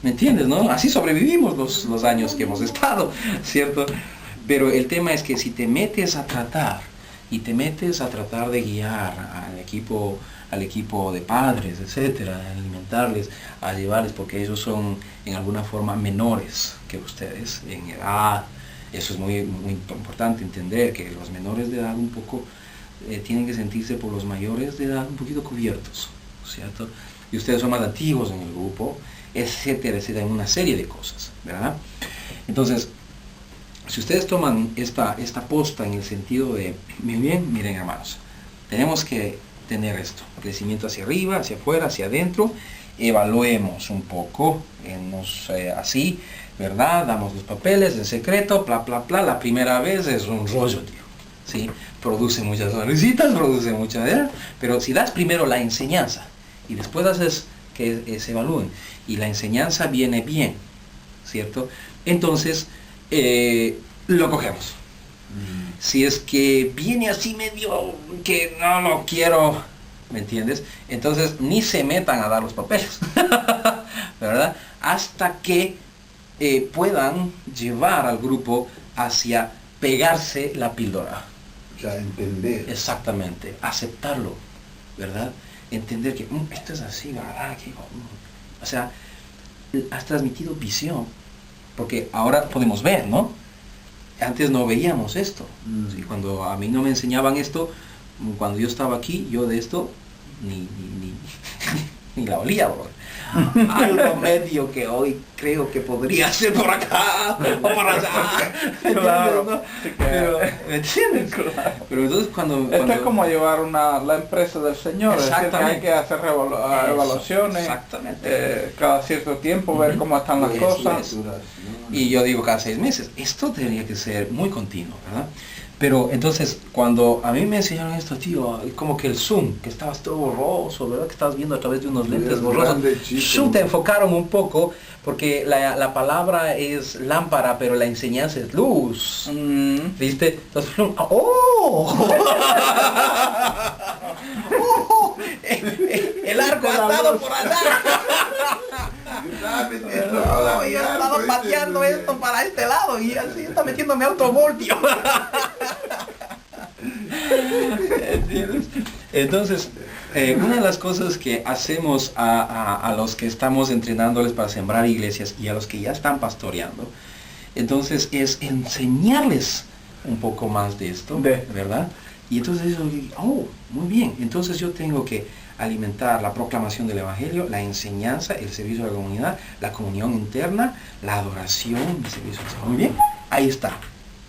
¿Me entiendes, no? Así sobrevivimos los años que hemos estado, ¿cierto? Pero el tema es que si te metes a tratar, y te metes a tratar de guiar al equipo de padres, etcétera, a alimentarles, a llevarles, porque ellos son en alguna forma menores que ustedes en edad. Eso es muy, muy importante entender, que los menores de edad un poco tienen que sentirse por los mayores de edad un poquito cubiertos, ¿cierto? Y ustedes son más antiguos en el grupo, etcétera, etcétera, en una serie de cosas, ¿verdad? Entonces, si ustedes toman esta posta en el sentido de, muy bien, miren hermanos, tenemos que tener esto, crecimiento hacia arriba, hacia afuera, hacia adentro, evaluemos un poco, así, ¿verdad? Damos los papeles en secreto, bla, bla, bla, la primera vez es un rollo, tío, ¿sí? Produce muchas sonrisitas, produce mucha, pero si das primero la enseñanza, y después haces que se evalúen, y la enseñanza viene bien, ¿cierto? Entonces, lo cogemos. Si es que viene así medio que no lo quiero, ¿me entiendes? Entonces ni se metan a dar los papeles, ¿verdad? Hasta que puedan llevar al grupo hacia pegarse la píldora. O sea, entender. Exactamente, aceptarlo, ¿verdad? Entender que esto es así, ¿verdad? O sea, has transmitido visión. Porque ahora podemos ver, ¿no? Antes no veíamos esto. ¿Sí? Cuando a mí no me enseñaban esto, cuando yo estaba aquí, yo de esto ni la olía, bro. Algo medio que hoy creo que podría ser por acá o por allá. Claro, ¿no? Pero, ¿me entiendes? Claro. Pero entonces cuando es como llevar la empresa del Señor, es decir, que hay que hacer evaluaciones. Exactamente. Cada cierto tiempo, ver cómo están las cosas. Y yo digo cada 6 meses. Esto tendría que ser muy continuo, ¿verdad? Pero entonces, cuando a mí me enseñaron esto, tío, como que el zoom, que estabas todo borroso, ¿verdad? Que estabas viendo a través de unos lentes borrosos. Zoom te enfocaron un poco, porque la palabra es lámpara, pero la enseñanza es luz. ¿Viste? Entonces, ¡oh! El arco ha estado por allá. No, yo he estado pateando esto para este lado y así está metiéndome autovoltio. Entonces, una de las cosas que hacemos a los que estamos entrenándoles para sembrar iglesias y a los que ya están pastoreando, entonces es enseñarles un poco más de esto, ¿verdad? Y entonces ellos, muy bien, entonces yo tengo que alimentar la proclamación del Evangelio, la enseñanza, el servicio a la comunidad, la comunión interna, la adoración, el servicio al Señor. Muy bien, ahí está.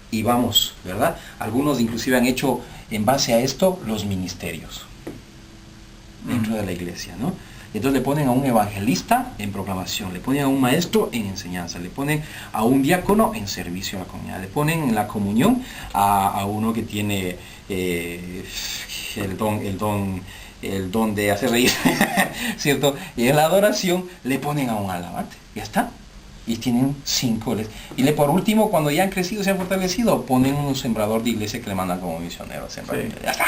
Y vamos, ¿verdad? Algunos inclusive han hecho en base a esto los ministerios dentro de la iglesia, ¿no? Entonces le ponen a un evangelista en proclamación, le ponen a un maestro en enseñanza, le ponen a un diácono en servicio a la comunidad, le ponen en la comunión a uno que tiene el don de hacer reír, ¿cierto? Y en la adoración le ponen a un alabante, ya está. Y tienen 5. Y por último, cuando ya han crecido, se han fortalecido, ponen un sembrador de iglesia que le mandan como misionero a sembrar. Sí. Ya está.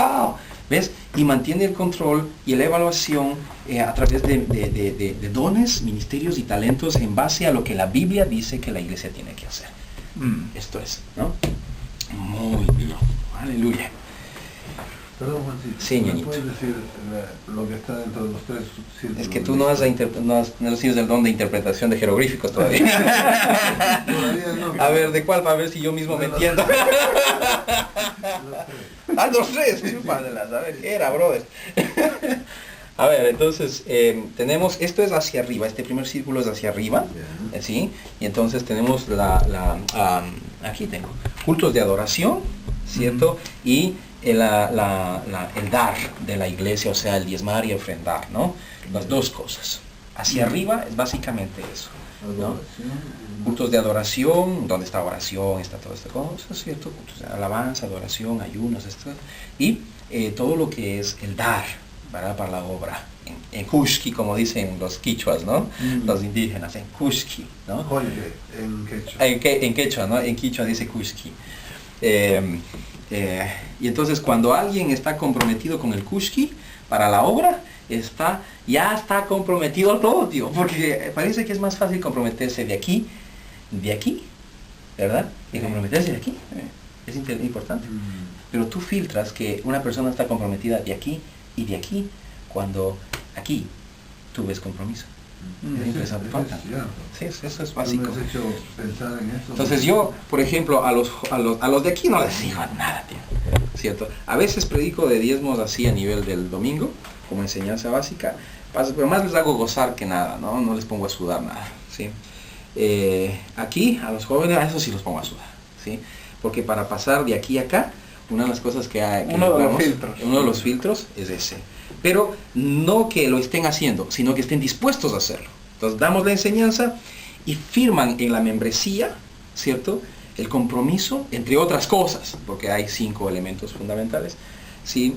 ¡Oh! ¿Ves? Y mantiene el control y la evaluación a través de dones, ministerios y talentos en base a lo que la Biblia dice que la iglesia tiene que hacer. Esto es, ¿no? Muy bien. Aleluya. Perdón, Juancito, sí, ¿me puedes decir lo que está dentro de los 3 círculos? Es que tú no has tenido el don de interpretación de jeroglíficos todavía. Todavía no. A ver, ¿de cuál? Para ver si yo mismo me entiendo. Los 3, chúpadelas, a ver, ¿qué era, brother? A ver, entonces, tenemos, esto es hacia arriba, este primer círculo es hacia arriba, ¿sí? Y entonces tenemos aquí tengo, cultos de adoración, ¿cierto? Y el dar de la iglesia, o sea, el diezmar y ofrendar, ¿no? Las dos cosas. Hacia arriba es básicamente eso, ¿no? Cultos de adoración, donde está oración, está toda esta cosa, ¿cierto? Cultos de alabanza, adoración, ayunos, esto, y todo lo que es el dar, ¿verdad? Para la obra. En Kushki, como dicen los quichuas, ¿no? Los indígenas, en Kushki, ¿no? Oye, en quechua. En quechua, ¿no? En quichua dice Kushki. Y entonces cuando alguien está comprometido con el Kushki para la obra, ya está comprometido todo, tío, porque parece que es más fácil comprometerse de aquí, ¿verdad? Y comprometerse de aquí, es importante. Pero tú filtras que una persona está comprometida de aquí y de aquí, cuando aquí tú ves compromiso. Sí, eso es básico. Me has hecho pensar en eso. Entonces yo, por ejemplo, a los de aquí no les digo nada, tío, ¿cierto? A veces predico de diezmos así a nivel del domingo, como enseñanza básica, pero más les hago gozar que nada, ¿no? No les pongo a sudar nada, ¿sí? Aquí, a los jóvenes, a eso sí los pongo a sudar, ¿sí? Porque para pasar de aquí a acá, una de las cosas que hay... Uno de los filtros es ese. Pero no que lo estén haciendo, sino que estén dispuestos a hacerlo. Entonces damos la enseñanza y firman en la membresía, ¿cierto? El compromiso, entre otras cosas, porque hay 5 elementos fundamentales, ¿sí?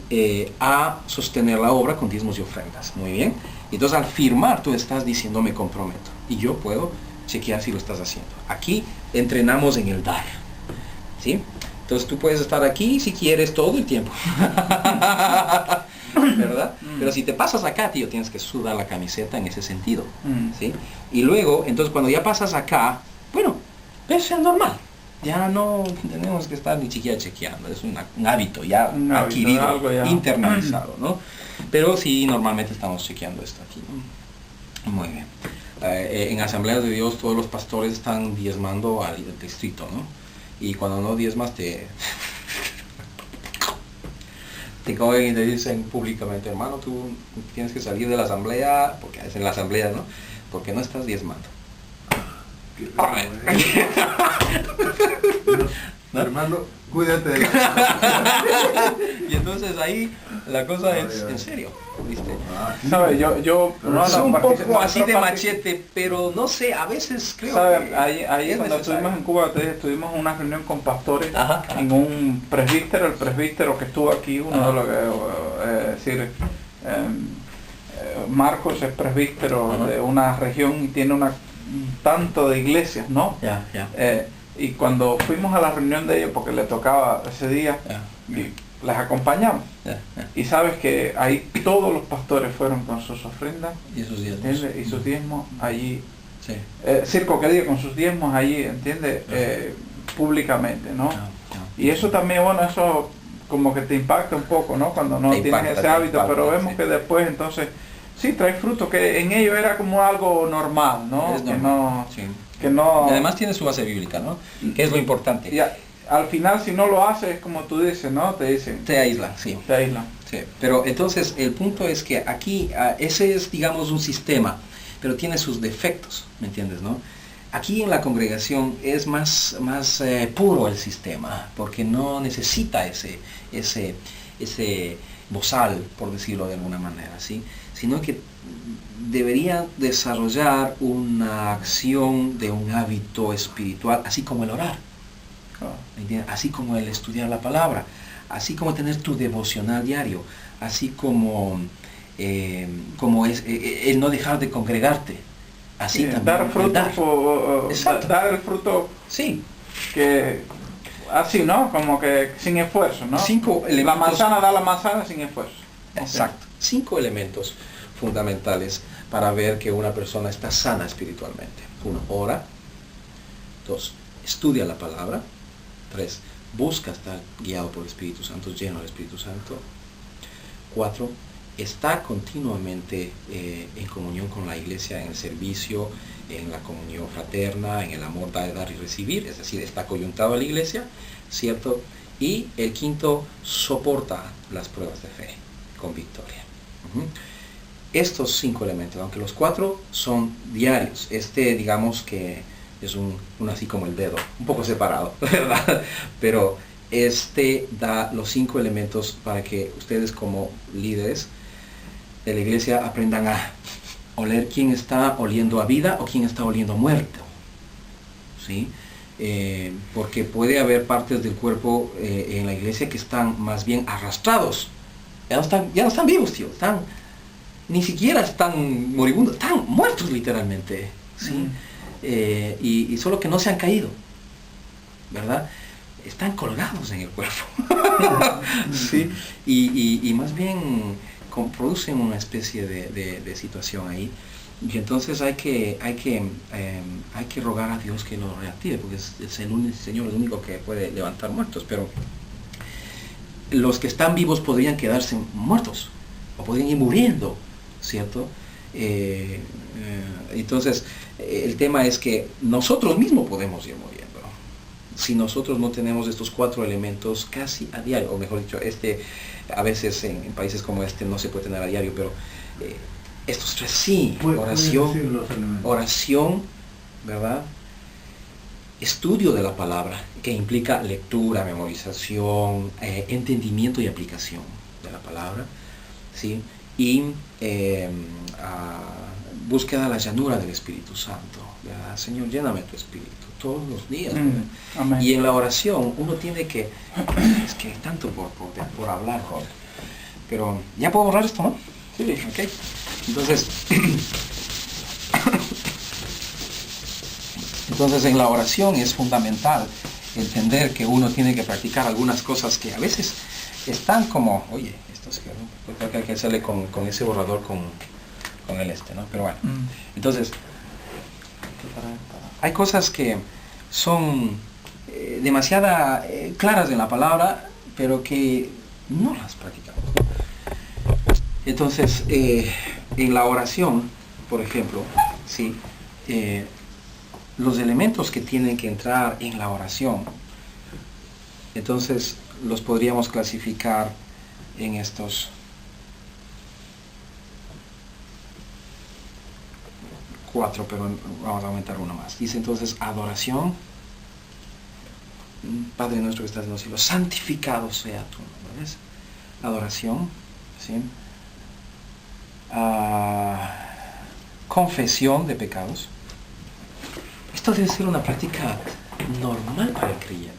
A sostener la obra con diezmos y ofrendas. Muy bien. Entonces al firmar tú estás diciendo me comprometo. Y yo puedo chequear si lo estás haciendo. Aquí entrenamos en el dar, ¿sí? Entonces tú puedes estar aquí si quieres todo el tiempo. ¿Verdad? Pero si te pasas acá, tío, tienes que sudar la camiseta en ese sentido, ¿sí? Y luego, entonces cuando ya pasas acá, bueno, eso es normal. Ya no tenemos que estar ni siquiera chequeando, es un hábito ya adquirido, algo ya internalizado, ¿no? Pero sí, normalmente estamos chequeando esto aquí, ¿no? Muy bien. En Asambleas de Dios todos los pastores están diezmando al distrito, ¿no? Y cuando no diezmas te cogen y te dicen públicamente, hermano, tú tienes que salir de la asamblea, porque es en la asamblea, ¿no? Porque no estás diezmando. ¿No? Hermano, cuídate de Y entonces ahí la cosa es en serio, ¿viste? ¿Sabes? Yo es un poco así de machete, pero no sé, a veces creo que ahí cuando estuvimos en Cuba, estuvimos en una reunión con pastores, en un presbítero, el presbítero que estuvo aquí, uno de los que, Marcos es presbítero de una región y tiene un tanto de iglesias, ¿no? Y cuando fuimos a la reunión de ellos, porque le tocaba ese día, y les acompañamos. Y sabes que ahí todos los pastores fueron con sus ofrendas y sus diezmos, y sus diezmos allí. Circo que diga, con sus diezmos allí, ¿entiendes? Públicamente, ¿no? Y eso también, bueno, eso como que te impacta un poco, ¿no? Cuando no tienes ese hábito, pero vemos que después entonces sí trae fruto, que en ello era como algo normal, ¿no? Es normal, que no... Y además tiene su base bíblica, ¿no? Que es lo importante. Y al final, si no lo haces, como tú dices, ¿no? Te dicen... Te aíslan, sí. Te aíslan. Sí. Pero entonces, el punto es que aquí, ese es, digamos, un sistema, pero tiene sus defectos, ¿me entiendes, no? Aquí en la congregación es más puro el sistema, porque no necesita ese bozal, por decirlo de alguna manera, ¿sí? Sino que debería desarrollar una acción de un hábito espiritual, así como el orar, así como el estudiar la palabra, así como tener tu devocional diario, así como es el no dejar de congregarte, así también dar fruto, dar el fruto, sí, que así, ¿no? Como que sin esfuerzo, ¿no? 5 elementos. La manzana da la manzana sin esfuerzo. Exacto. 5 elementos fundamentales para ver que una persona está sana espiritualmente. 1, ora. 2, estudia la palabra. 3, busca estar guiado por el Espíritu Santo, lleno del Espíritu Santo. 4, está continuamente en comunión con la iglesia, en el servicio, en la comunión fraterna, en el amor de dar y recibir, es decir, está coyuntado a la iglesia, ¿cierto? Y el 5, soporta las pruebas de fe con victoria. Estos 5 elementos, aunque los 4 son diarios, digamos que es un así como el dedo, un poco separado, ¿verdad? Pero da los 5 elementos para que ustedes como líderes de la iglesia aprendan a oler quién está oliendo a vida o quién está oliendo a muerto, ¿sí? Porque puede haber partes del cuerpo en la iglesia que están más bien arrastrados, ya no están vivos, tío, ni siquiera están moribundos, están muertos literalmente, ¿sí? Y solo que no se han caído, ¿verdad? Están colgados en el cuerpo. ¿Sí? Y más bien producen una especie de situación ahí. Y entonces hay que rogar a Dios que lo reactive, porque es el Señor el único que puede levantar muertos. Pero los que están vivos podrían quedarse muertos, o podrían ir muriendo, ¿cierto? Entonces, el tema es que nosotros mismos podemos ir muriendo si nosotros no tenemos estos 4 elementos casi a diario, o mejor dicho, a veces en países como no se puede tener a diario, pero estos 3 sí, oración, ¿verdad? Estudio de la palabra, que implica lectura, memorización, entendimiento y aplicación de la palabra, ¿sí? Y búsqueda de la llanura del Espíritu Santo, ¿verdad? Señor, lléname tu Espíritu todos los días. Amén. Y en la oración uno tiene que, es que hay tanto por hablar, Jorge, pero ya puedo borrar esto, ¿no? Sí. Ok. Entonces en la oración es fundamental entender que uno tiene que practicar algunas cosas que a veces están como, oye, esto es que creo que hay que hacerle con ese borrador con el ¿no? Pero bueno, entonces hay cosas que son demasiado claras en la palabra, pero que no las practicamos. Entonces, en la oración, por ejemplo, ¿sí? Los elementos que tienen que entrar en la oración, entonces los podríamos clasificar en estos 4, pero vamos a aumentar uno más. Dice entonces adoración. Padre nuestro que estás en los cielos, santificado sea tu nombre. ¿Ves? Adoración, ¿sí? Confesión de pecados. Esto debe ser una práctica normal para el creyente,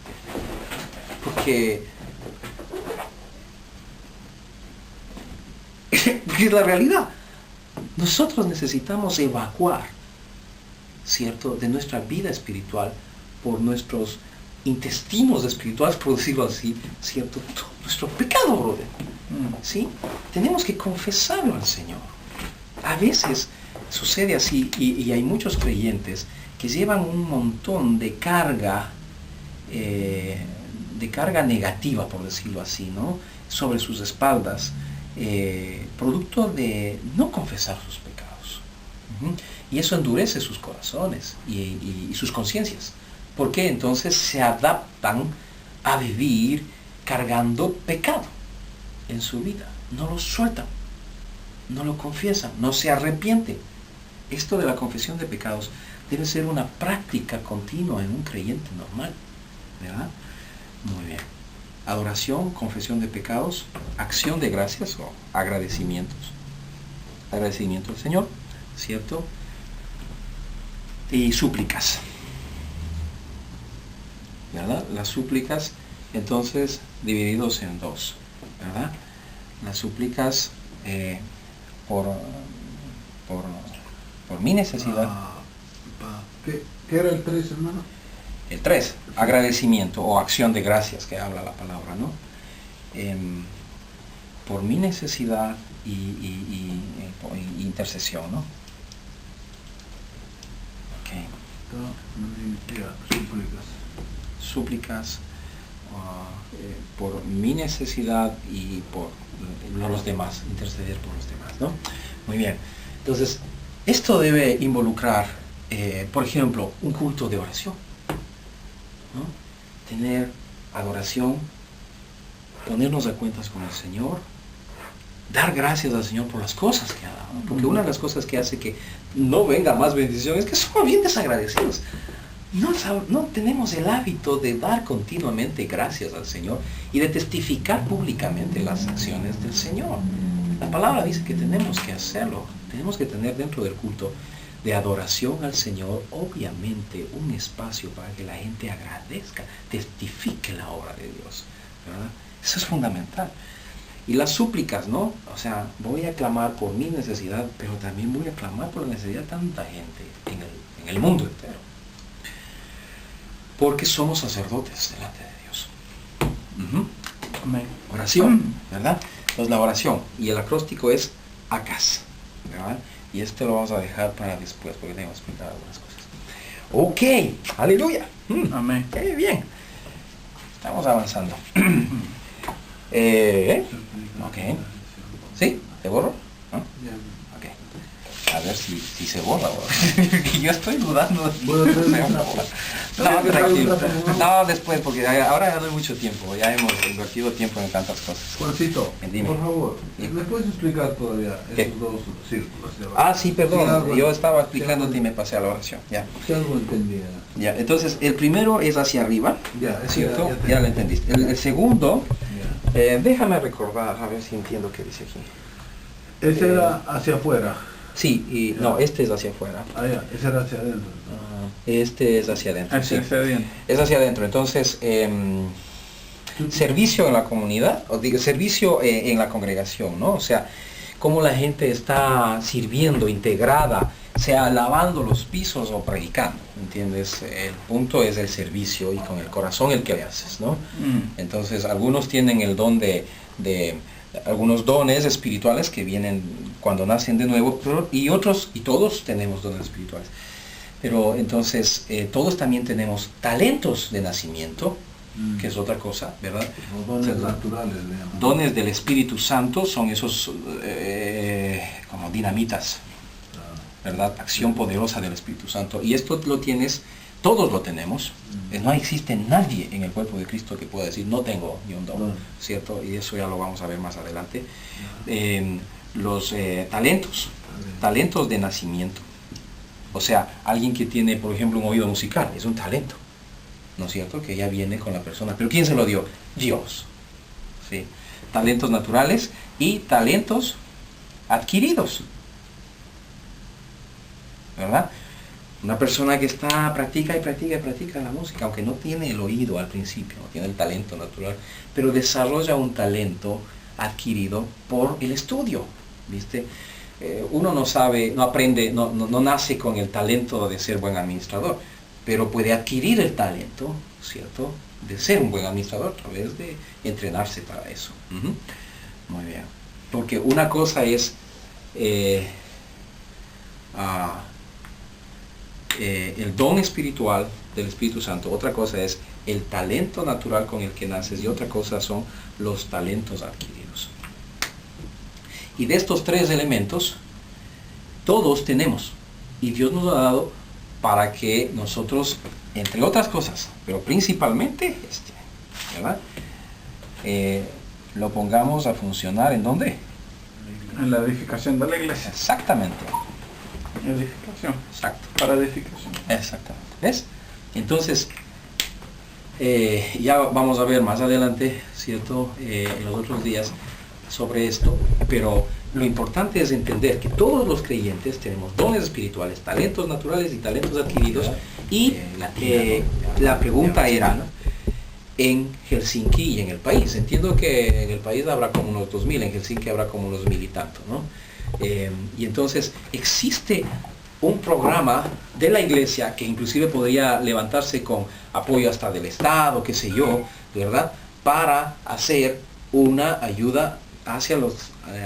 porque es la realidad. Nosotros necesitamos evacuar, ¿cierto?, de nuestra vida espiritual por nuestros intestinos espirituales, por decirlo así, ¿cierto?, todo nuestro pecado, brother. ¿Sí? Tenemos que confesarlo al Señor. A veces sucede así y hay muchos creyentes que llevan un montón de carga negativa, por decirlo así, ¿no?, sobre sus espaldas, producto de no confesar sus pecados. Y eso endurece sus corazones y sus conciencias, porque entonces se adaptan a vivir cargando pecado en su vida. No lo sueltan, no lo confiesan, no se arrepienten. Esto de la confesión de pecados debe ser una práctica continua en un creyente normal, ¿verdad? Muy bien. Adoración, confesión de pecados, acción de gracias o agradecimientos. Agradecimiento al Señor, ¿cierto? Y súplicas, ¿verdad? Las súplicas, entonces, divididos en 2, ¿verdad? Las súplicas por mi necesidad. ¿Qué era el 3, hermano? El 3, agradecimiento o acción de gracias, que habla la palabra, ¿no? Por mi necesidad y intercesión, ¿no? Ok. Súplicas. Súplicas por mi necesidad y por los demás, interceder por los demás, ¿no? Muy bien. Entonces, esto debe involucrar, por ejemplo, un culto de oración, ¿no? Tener adoración, ponernos a cuentas con el Señor, dar gracias al Señor por las cosas que ha dado, ¿no? Porque una de las cosas que hace que no venga más bendición es que somos bien desagradecidos. No tenemos el hábito de dar continuamente gracias al Señor y de testificar públicamente las acciones del Señor. La palabra dice que tenemos que hacerlo. Tenemos que tener dentro del culto de adoración al Señor, obviamente, un espacio para que la gente agradezca, testifique la obra de Dios, ¿verdad? Eso es fundamental. Y las súplicas, ¿no? O sea, voy a clamar por mi necesidad, pero también voy a clamar por la necesidad de tanta gente en el mundo entero. Porque somos sacerdotes delante de Dios. Amén. Oración, ¿verdad? Entonces la oración. Y el acróstico es acas, ¿verdad? Y este lo vamos a dejar para después, porque tenemos que explicar algunas cosas. Ok, aleluya. Amén. Bien. Estamos avanzando. Ok. ¿Sí? ¿Se borró? ¿No? Ok. A ver si se borra ahora. Yo estoy dudando. No, tranquilo. No, después, porque ahora ya no hay mucho tiempo. Ya hemos invertido tiempo en tantas cosas. Juancito, Dime. por favor, ¿me puedes explicar todavía esos dos círculos? Sí, perdón. Yo estaba explicándote y me pasé a la oración. Ya. Si algo entendía. Ya, entonces, el primero es hacia arriba. Ya, ¿cierto? Ya lo entendiste. El segundo, déjame recordar, a ver si entiendo qué dice aquí. Ese era hacia afuera. Sí, y no, este es hacia afuera. Ya, ese era hacia adentro. Este es hacia adentro. Sí. Es hacia adentro. Entonces, servicio en la comunidad, o digo, servicio en la congregación, ¿no? O sea, cómo la gente está sirviendo, integrada, sea lavando los pisos o predicando, ¿entiendes? El punto es el servicio y con el corazón el que le haces, ¿no? Entonces, algunos tienen el don de algunos dones espirituales que vienen cuando nacen de nuevo, y todos tenemos dones espirituales. Pero entonces, todos también tenemos talentos de nacimiento, que es otra cosa, ¿verdad? Dones naturales, digamos. Dones del Espíritu Santo son esos como dinamitas, ¿verdad? Acción poderosa del Espíritu Santo. Y esto lo tienes, todos lo tenemos. No existe nadie en el cuerpo de Cristo que pueda decir, no tengo ni un don, ¿cierto? Y eso ya lo vamos a ver más adelante. Los talentos de nacimiento. O sea, alguien que tiene, por ejemplo, un oído musical, es un talento, ¿no es cierto? Que ya viene con la persona. ¿Pero quién se lo dio? Dios. ¿Sí? Talentos naturales y talentos adquiridos, ¿verdad? Una persona que practica la música, aunque no tiene el oído al principio, no tiene el talento natural, pero desarrolla un talento adquirido por el estudio, ¿viste? Uno no sabe, no aprende, no nace con el talento de ser buen administrador, pero puede adquirir el talento, ¿cierto?, de ser un buen administrador a través de entrenarse para eso. Muy bien. Porque una cosa es el don espiritual del Espíritu Santo, otra cosa es el talento natural con el que naces, y otra cosa son los talentos adquiridos. Y de estos tres elementos, todos tenemos, y Dios nos ha dado para que nosotros, entre otras cosas, pero principalmente ¿verdad? Lo pongamos a funcionar, ¿en dónde? En la edificación de la iglesia. Exactamente. Edificación. Exacto. Para edificación. Exactamente. ¿Ves? Entonces, ya vamos a ver más adelante, ¿cierto? En los otros días sobre esto, pero lo importante es entender que todos los creyentes tenemos dones espirituales, talentos naturales y talentos adquiridos, y la pregunta era, en Helsinki y en el país, entiendo que en el país habrá como unos 2000, en Helsinki habrá como unos 1000 y tanto, ¿no? Y entonces existe un programa de la iglesia que inclusive podría levantarse con apoyo hasta del Estado, qué sé yo, ¿verdad?, para hacer una ayuda hacia los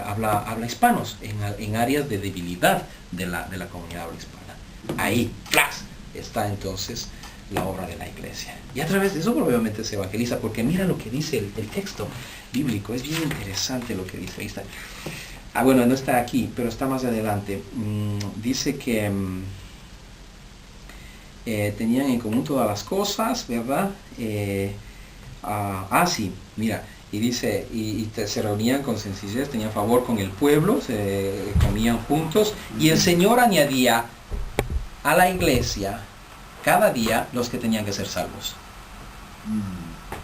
habla hispanos en áreas de debilidad de la comunidad habla hispana. Ahí, ¡plas!, está entonces la obra de la iglesia. Y a través de eso obviamente se evangeliza, porque mira lo que dice el texto bíblico, es bien interesante lo que dice. Ahí está. Bueno, no está aquí, pero está más adelante. Dice que tenían en común todas las cosas, ¿verdad? Sí, mira, y dice, se reunían con sencillez, tenían favor con el pueblo, se comían juntos, y el Señor añadía a la iglesia cada día los que tenían que ser salvos.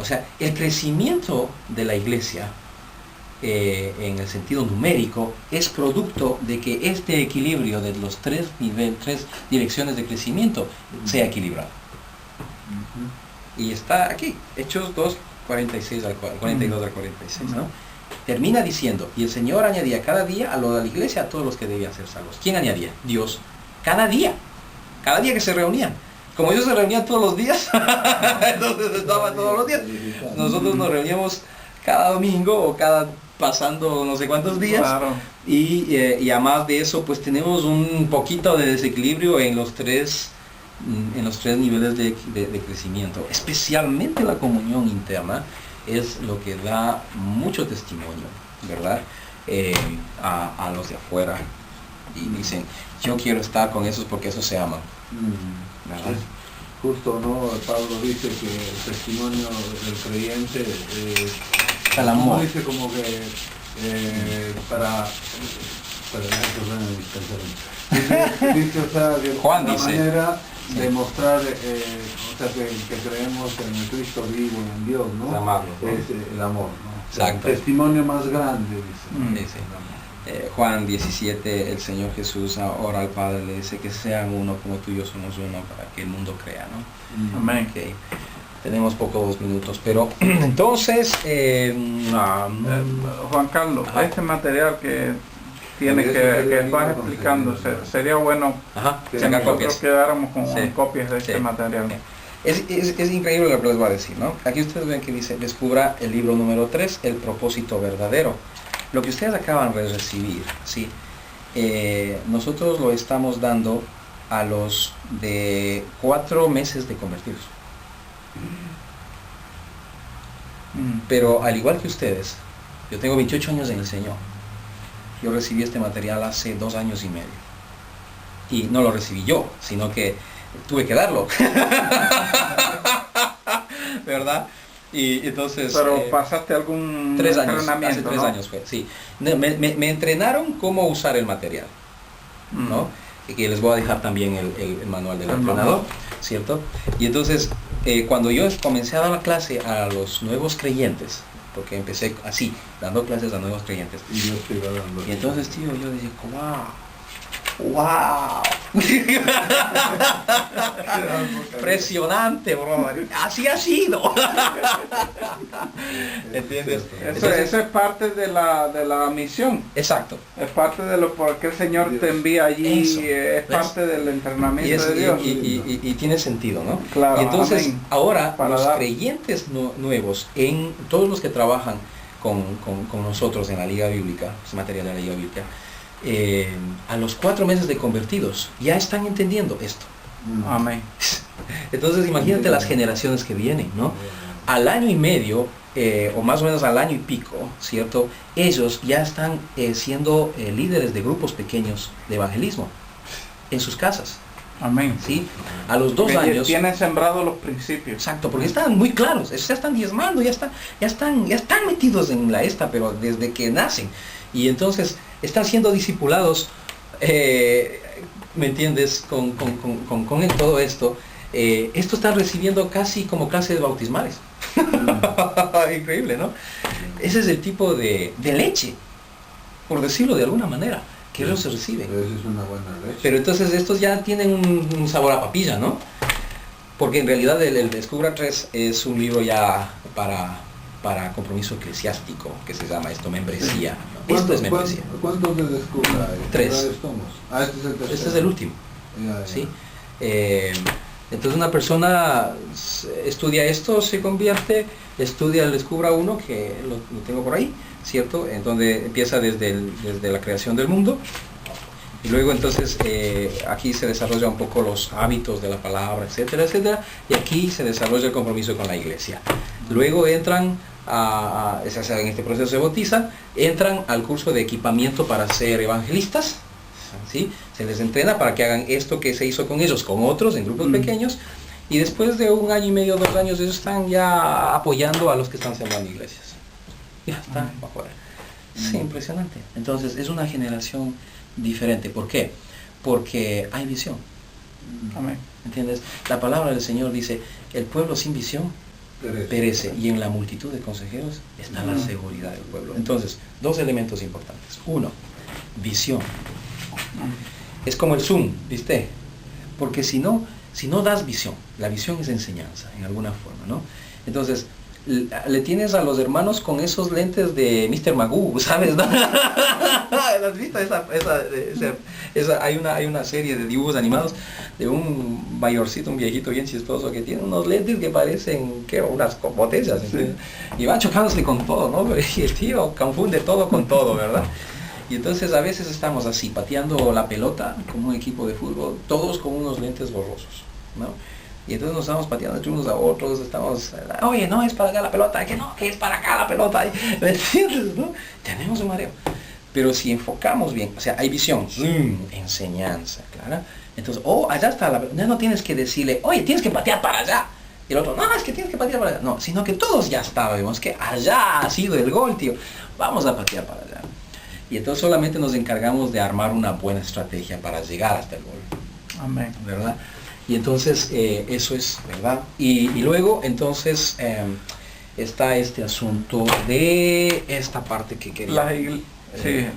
O sea, el crecimiento de la iglesia, en el sentido numérico, es producto de que este equilibrio de los tres direcciones de crecimiento sea equilibrado. Y está aquí, Hechos 2, 42 al 46, ¿no? Termina diciendo, y el Señor añadía cada día a la iglesia a todos los que debían ser salvos. ¿Quién añadía? Dios. Cada día que se reunían. Como ellos se reunían todos los días, entonces estaban todos los días. Nosotros nos reuníamos cada domingo o pasando no sé cuántos días. Claro. Y además de eso, pues tenemos un poquito de desequilibrio en los tres niveles de crecimiento. Especialmente la comunión interna es lo que da mucho testimonio, ¿verdad? A los de afuera. Y dicen, yo quiero estar con esos porque esos se aman. ¿Verdad? Justo, ¿no? Pablo dice que el testimonio del creyente el amor. Dice como que dice, o sea, que Juan una dice, manera de mostrar, o sea, que creemos en el Cristo vivo, en Dios, ¿no? Es el amor, ¿no? Exacto. El testimonio más grande, dice. Dice. Juan 17, el Señor Jesús ora al Padre, le dice que sean uno como tú y yo somos uno para que el mundo crea, ¿no? Amén. Okay. Tenemos pocos minutos, pero entonces... Juan Carlos, este material que tiene que vas explicando, sería bueno que nosotros quedáramos con copias de este material. Es increíble lo que les voy a decir, ¿no? Aquí ustedes ven que dice, descubra el libro número 3, el propósito verdadero. Lo que ustedes acaban de recibir, ¿sí? Nosotros lo estamos dando a los de 4 meses de convertidos. Pero al igual que ustedes, yo tengo 28 años en el Señor. Yo recibí este material hace 2 años y medio. Y no lo recibí yo, sino que tuve que darlo. ¿Verdad? Y entonces... Pero pasaste algún 3 años, entrenamiento, hace 3 ¿no? años fue, sí. Me entrenaron cómo usar el material, ¿no? Y que les voy a dejar también el manual del entrenador, ¿cierto? Y entonces, cuando yo comencé a dar la clase a los nuevos creyentes, porque empecé así, dando clases a nuevos creyentes. Y entonces, tío, yo dije, ¡wow! Impresionante, bro. Así ha sido. ¿Entiendes? Eso es parte de la misión. Exacto. Es parte de lo por qué el Señor te envía allí. Es parte del entrenamiento de Dios. Y tiene sentido, ¿no? Claro. Y entonces, amén. ahora los creyentes nuevos, en todos los que trabajan con nosotros en la Liga Bíblica, ese material de la Liga Bíblica, a los 4 meses de convertidos ya están entendiendo esto. Amén. Entonces imagínate las generaciones que vienen, ¿no? Al año y medio, o más o menos al año y pico, ¿cierto? Ellos ya están siendo líderes de grupos pequeños de evangelismo en sus casas. Amén. ¿Sí? A los 2 años... Tienen sembrado los principios. Exacto, porque están muy claros, ya están diezmando, ya están metidos en la pero desde que nacen. Y entonces están siendo discipulados, ¿me entiendes? Con todo esto. Esto está recibiendo casi como clases bautismales. Increíble, ¿no? Ese es el tipo de leche, por decirlo de alguna manera, que eso se recibe. Pero eso es una buena leche. Pero entonces estos ya tienen un sabor a papilla, ¿no? Porque en realidad el Descubra 3 es un libro ya para compromiso eclesiástico, que se llama esto, membresía, ¿no? Esto es membresía. ¿Cuántos de Descubra hay? 3. Este es el tercero. Este es el último. Ya. ¿Sí? Entonces una persona estudia esto, se convierte, estudia el Descubra 1, que lo tengo por ahí, ¿cierto? En donde empieza desde la creación del mundo, Y luego entonces aquí se desarrolla un poco los hábitos de la palabra, etcétera, etcétera. Y aquí se desarrolla el compromiso con la iglesia. Luego entran en este proceso se bautizan, entran al curso de equipamiento para ser evangelistas, ¿sí? Se les entrena para que hagan esto que se hizo con ellos, con otros, en grupos pequeños, y después de 1 año y medio, 2 años, ellos están ya apoyando a los que están sembrando iglesias. Ya están afuera. Sí, impresionante. Entonces es una generación diferente. ¿Por qué? Porque hay visión. Amén. ¿Entiendes? La palabra del Señor dice, el pueblo sin visión perece, y en la multitud de consejeros está la seguridad del pueblo. Entonces, 2 elementos importantes. 1, visión. Es como el Zoom, ¿viste? Porque si no das visión, la visión es enseñanza, en alguna forma, ¿no? Entonces, le tienes a los hermanos con esos lentes de Mr. Magoo, ¿sabes? ¿No? ¿Has visto hay una serie de dibujos animados de un mayorcito, un viejito bien chistoso que tiene unos lentes que parecen, ¿qué? Unas botellas, sí. Y va chocándose con todo, ¿no? Y el tío confunde todo con todo, ¿verdad? Y entonces a veces estamos así, pateando la pelota como un equipo de fútbol, todos con unos lentes borrosos, ¿no? Y entonces nos estamos pateando entre unos a otros, estamos, oye, no, es para acá la pelota, que no, que es para acá la pelota, ¿me entiendes, no? Tenemos un mareo. Pero si enfocamos bien, o sea, hay visión, enseñanza, claro. Entonces, allá está la pelota, ya no tienes que decirle, oye, tienes que patear para allá. Y el otro, no, es que tienes que patear para allá. No, sino que todos ya sabemos que allá ha sido el gol, tío. Vamos a patear para allá. Y entonces solamente nos encargamos de armar una buena estrategia para llegar hasta el gol. Amén. ¿Verdad? Y entonces eso es, ¿verdad? Y luego entonces está este asunto de esta parte que quería.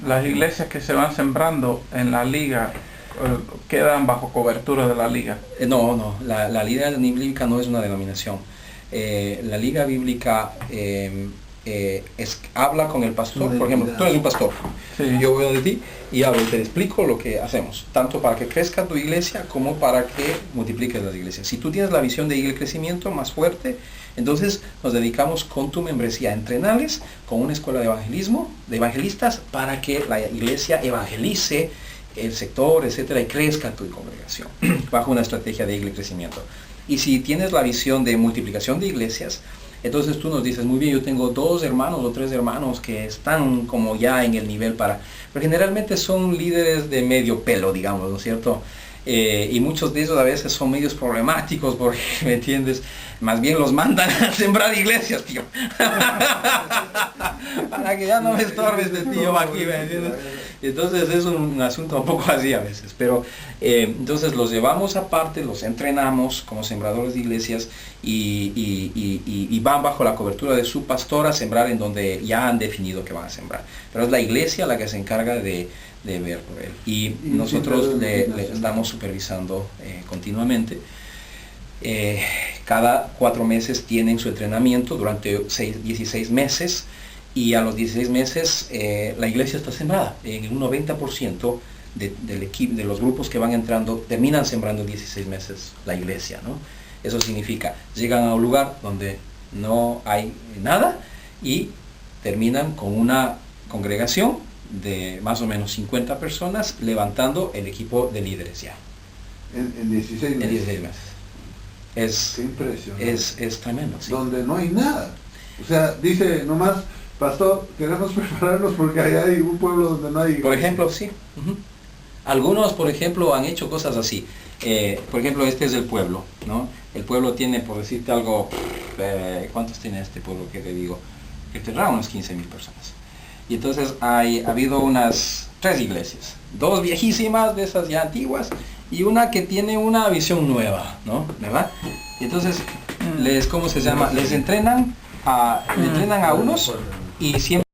Las iglesias que se van sembrando en la liga quedan bajo cobertura de la liga. No, la liga bíblica no es una denominación. La liga bíblica habla con el pastor. Por ejemplo, tú eres un pastor, sí. Yo voy de ti y hablo y te explico lo que hacemos, tanto para que crezca tu iglesia como para que multipliques las iglesias. Si tú tienes la visión de ir al crecimiento más fuerte, entonces nos dedicamos con tu membresía a entrenarles con una escuela de evangelismo, de evangelistas, para que la iglesia evangelice el sector, etcétera, y crezca tu congregación bajo una estrategia de iglesia y crecimiento. Y si tienes la visión de multiplicación de iglesias, entonces tú nos dices, muy bien, yo tengo 2 hermanos o 3 hermanos que están como ya en el nivel pero generalmente son líderes de medio pelo, digamos, ¿no es cierto? Y muchos de ellos a veces son medios problemáticos porque, ¿me entiendes? Más bien los mandan a sembrar iglesias, tío. Para que ya no me estorbes de tío aquí, ¿me entiendes? Entonces es un asunto un poco así a veces, pero entonces los llevamos aparte, los entrenamos como sembradores de iglesias y van bajo la cobertura de su pastor a sembrar en donde ya han definido que van a sembrar. Pero es la iglesia la que se encarga de ver por él. Y nosotros le estamos supervisando continuamente. Cada 4 meses tienen su entrenamiento durante 16 meses. Y a los 16 meses la iglesia está sembrada. En un 90% del equipo, de los grupos que van entrando, terminan sembrando en 16 meses la iglesia, ¿no? Eso significa, llegan a un lugar donde no hay nada y terminan con una congregación de más o menos 50 personas levantando el equipo de líderes ya. En 16 meses. En 16 meses. Qué impresionante. Es tremendo, sí. Donde no hay nada. O sea, dice nomás, pastor, queremos prepararnos porque allá hay un pueblo donde no hay... Por ejemplo, sí. Algunos, por ejemplo, han hecho cosas así. Por ejemplo, este es el pueblo, ¿no? El pueblo tiene, por decirte algo, ¿cuántos tiene este pueblo que te digo? Que tendrá unas 15.000 personas. Y entonces ha habido unas 3 iglesias, 2 viejísimas de esas ya antiguas y una que tiene una visión nueva, ¿no? ¿Verdad? Y entonces ¿cómo se llama? Les entrenan a unos y siempre